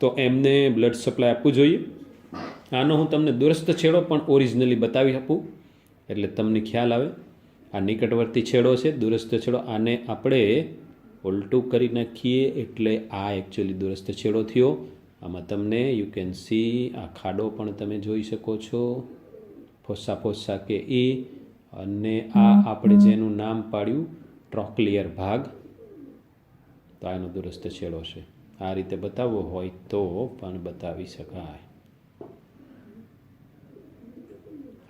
તો એમને બ્લડ સપ્લાય આપવું જોઈએ. આનો હું તમને દૂરસ્થ છેડો પણ ઓરિજિનલી બતાવી આપું એટલે તમને ખ્યાલ આવે. આ નિકટવર્તી છેડો છે, દૂરસ્થ છેડો. આને આપણે ઉલટું કરી નાખીએ એટલે આ એકચ્યુઅલી દૂરસ્થ છેડો થયો. આમાં તમને યુ કેન સી આ ખાડો પણ તમે જોઈ શકો છો, ફોસ્સા કે એ. અને આ આપણે જેનું નામ પાડ્યું ટ્રોક્લિયર ભાગ, તો આનો દૂરસ્થ છેડો છે. આ રીતે બતાવવો હોય તો પણ બતાવી શકાય.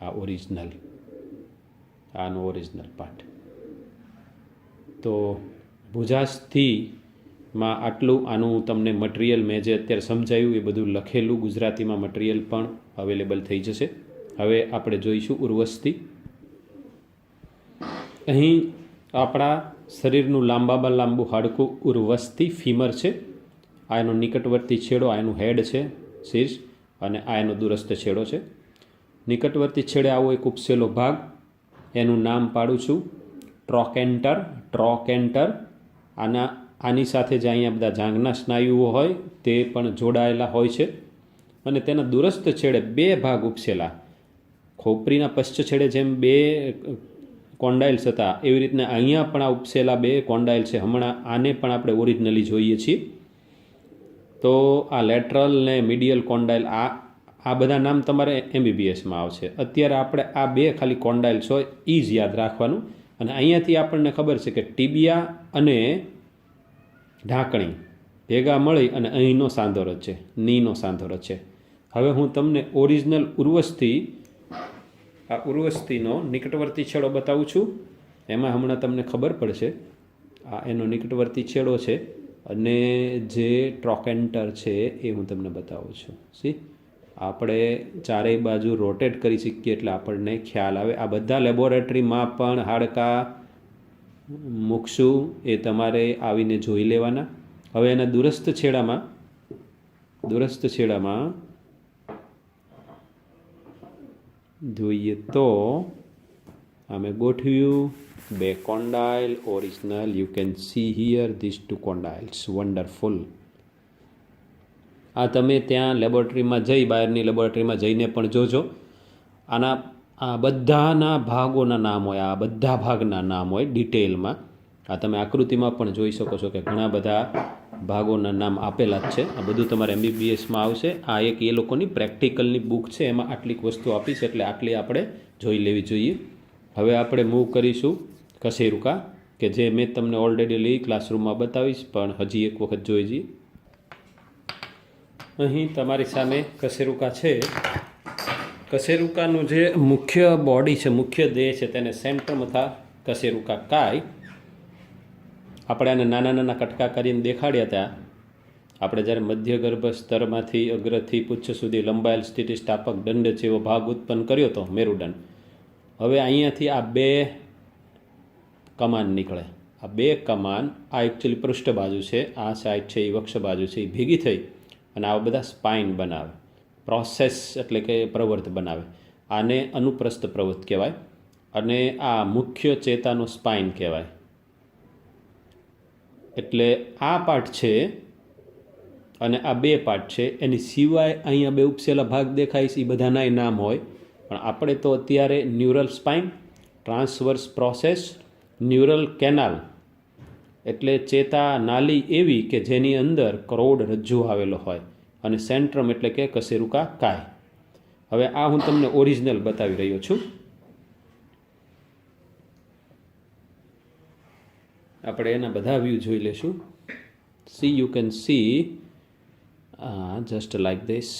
આ ઓરિજિનલ, આનો ઓરિજિનલ પાર્ટ. તો ભુજાસ્થિમાં આટલું. આનું તમને મટીરિયલ મેં જે અત્યારે સમજાયું એ બધું લખેલું ગુજરાતીમાં મટીરિયલ પણ અવેલેબલ થઈ જશે. હવે આપણે જોઈશું ઉર્વસ્થિ. અહીં આપણા શરીરનું લાંબામાં લાંબુ હાડકું ઉર્વસ્થિ ફીમર છે. આ એનો નિકટવર્તી છેડો, આ એનું હેડ છે, શીર્ષ, અને આ એનો દૂરસ્થ છેડો છે. નિકટવર્તી છેડે આવો એક ઉપસેલો ભાગ, એનું નામ પાડું છું ટ્રોકેન્ટર. આની સાથે જે અહીંયા બધા જાંઘના સ્નાયુઓ હોય તે પણ જોડાયેલા હોય છે. અને તેના દૂરસ્થ છેડે બે ભાગ ઉપસેલા. ખોપરીના પશ્ચ છેડે જેમ બે કોન્ડાઇલ્સ હતા એવી રીતના અહીંયા પણ આ ઉપસેલા બે કોન્ડાઇલ છે. હમણાં આને પણ આપણે ઓરિજિનલી જોઈએ છીએ. તો આ લેટરલ ને મીડિયલ કોન્ડાઇલ, આ બધા નામ તમારે MBBSમાં આવશે. અત્યારે આપણે આ બે ખાલી કોન્ડાઇલ્સ હોય એ જ યાદ રાખવાનું. અને અહીંયાથી આપણને ખબર છે કે ટીબિયા અને ઢાંકણી ભેગા મળી અને અહીંનો સાંધો રચે, નીનો સાંધો રચે. હવે હું તમને ઓરિજિનલ ઉર્વસ્થિ, આ ઉર્વસ્થિનો નિકટવર્તી છેડો બતાવું છું. એમાં હમણાં તમને ખબર પડશે. આ એનો નિકટવર્તી છેડો છે અને જે ટ્રોકેન્ટર છે એ હું તમને બતાવું છું. સી આપણે ચારેય બાજુ રોટેટ કરી શકીએ એટલે આપણને ખ્યાલ આવે. આ બધા લેબોરેટરીમાં પણ હાડકા મૂકશું, એ તમારે આવીને જોઈ લેવાના. હવે એના દૂરસ્થ છેડામાં જોઈએ તો અમે ગોઠવ્યું, બે condyle original. You can see here this two condyles, wonderful. આ તમે ત્યાં લેબોરેટરીમાં જઈ, બહારની લેબોરેટરીમાં જઈને પણ જોજો. આના આ બધાના ભાગોના નામ હોય, આ બધા ભાગના નામ હોય ડિટેલમાં. આ તમે આકૃતિમાં પણ જોઈ શકો છો કે ઘણા બધા ભાગોના નામ આપેલા જ છે. આ બધું તમારે MBBSમાં આવશે. આ એક એ લોકોની પ્રેક્ટિકલની બુક છે, એમાં આટલીક વસ્તુ આપી છે, એટલે આટલી આપણે જોઈ લેવી જોઈએ. હવે આપણે મૂવ કરીશું કશેરુકા, કે જે મેં તમને ઓલરેડી ક્લાસરૂમમાં બતાવીશ, પણ હજી એક વખત જોઈ જઈએ. અહીં તમારી સામે કશેરુકા છે. કશેરુકાનું જે મુખ્ય બોડી છે, મુખ્ય દેહ છે, તેને સેન્ટ્રમ અથવા કશેરુકા કાય. આપણે આને નાના નાના કટકા કરીને દેખાડ્યા હતા. આપણે જ્યારે મધ્યગર્ભ સ્તરમાંથી અગ્રથી પુચ્છ સુધી લંબાયેલ સ્થિતિસ્થાપક દંડ જેવો ભાગ ઉત્પન્ન કર્યો હતો, મેરુદંડ. હવે અહીંયાથી આ બે કમાન નીકળે. આ બે કમાન, આ એકચ્યુઅલી પૃષ્ઠ બાજુ છે, આ સાઈડ છે એ વક્ષ બાજુ છે, એ ભેગી થઈ અને આવા બધા સ્પાઇન બનાવે. પ્રોસેસ એટલે કે પ્રવર્ત બનાવે. આને અનુપ્રસ્થ પ્રવૃત્ત કહેવાય અને આ મુખ્ય ચેતાનો સ્પાઇન કહેવાય. એટલે આ પાર્ટ છે અને આ બે પાર્ટ છે. એની સિવાય અહીંયા બે ઉપસેલા ભાગ દેખાય છે, એ બધાનાય નામ હોય, પણ આપણે તો અત્યારે neural spine, transverse process, neural canal એટલે ચેતા નાલી એવી કે જેની અંદર કરોડરજ્જુ આવેલો હોય, અને સેન્ટ્રમ એટલે કે કશેરુકા કાય. હવે આ હું તમને ઓરિજિનલ બતાવી રહ્યો છું. આપણે એના બધા વ્યૂ જોઈ લેશું. C you can C just like this.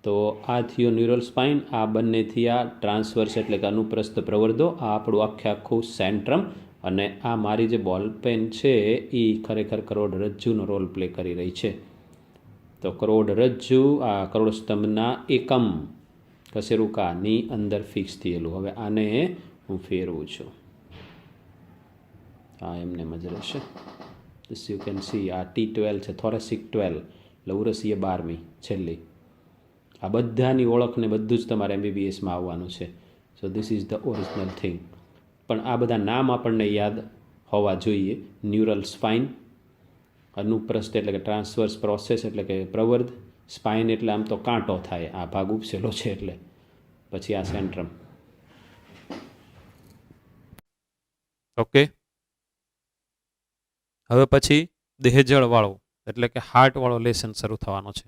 તો આ થયો ન્યુરલ સ્પાઇન, આ બંનેથી આ ટ્રાન્સવર્સ એટલે કે અનુપ્રસ્થ પ્રવર્ધો, આ આપણું આખું સેન્ટ્રમ, અને આ મારી જે બોલ પેન છે એ ખરેખર કરોડરજ્જુનો રોલ પ્લે કરી રહી છે. તો કરોડરજ્જુ આ કરોડસ્તંભના એકમ કશેરુકાની અંદર ફિક્સ થયેલું. હવે આને હું ફેરવું છું. હા, એમને જ રહેશે. દિસ યુ કેન સી. આ T12 છે, થોરેસિક 12, લૌરસીય 12મી છેલ્લી. આ બધાની ઓળખને બધું જ તમારે MBBSમાં આવવાનું છે. So this is the original thing. પણ આ બધા નામ આપણને યાદ હોવા જોઈએ. ન્યુરલ સ્પાઇન, અનુપ્રસ્થ એટલે કે ટ્રાન્સવર્સ પ્રોસેસ એટલે કે પ્રવર્ધ, સ્પાઇન એટલે આમ તો કાંટો થાય, આ ભાગ ઉપસેલો છે એટલે, પછી આ સેન્ટ્રમ. ઓકે. હવે પછી દેહજળ વાળો એટલે કે હાર્ટ વાળો લેસન શરૂ થવાનો છે.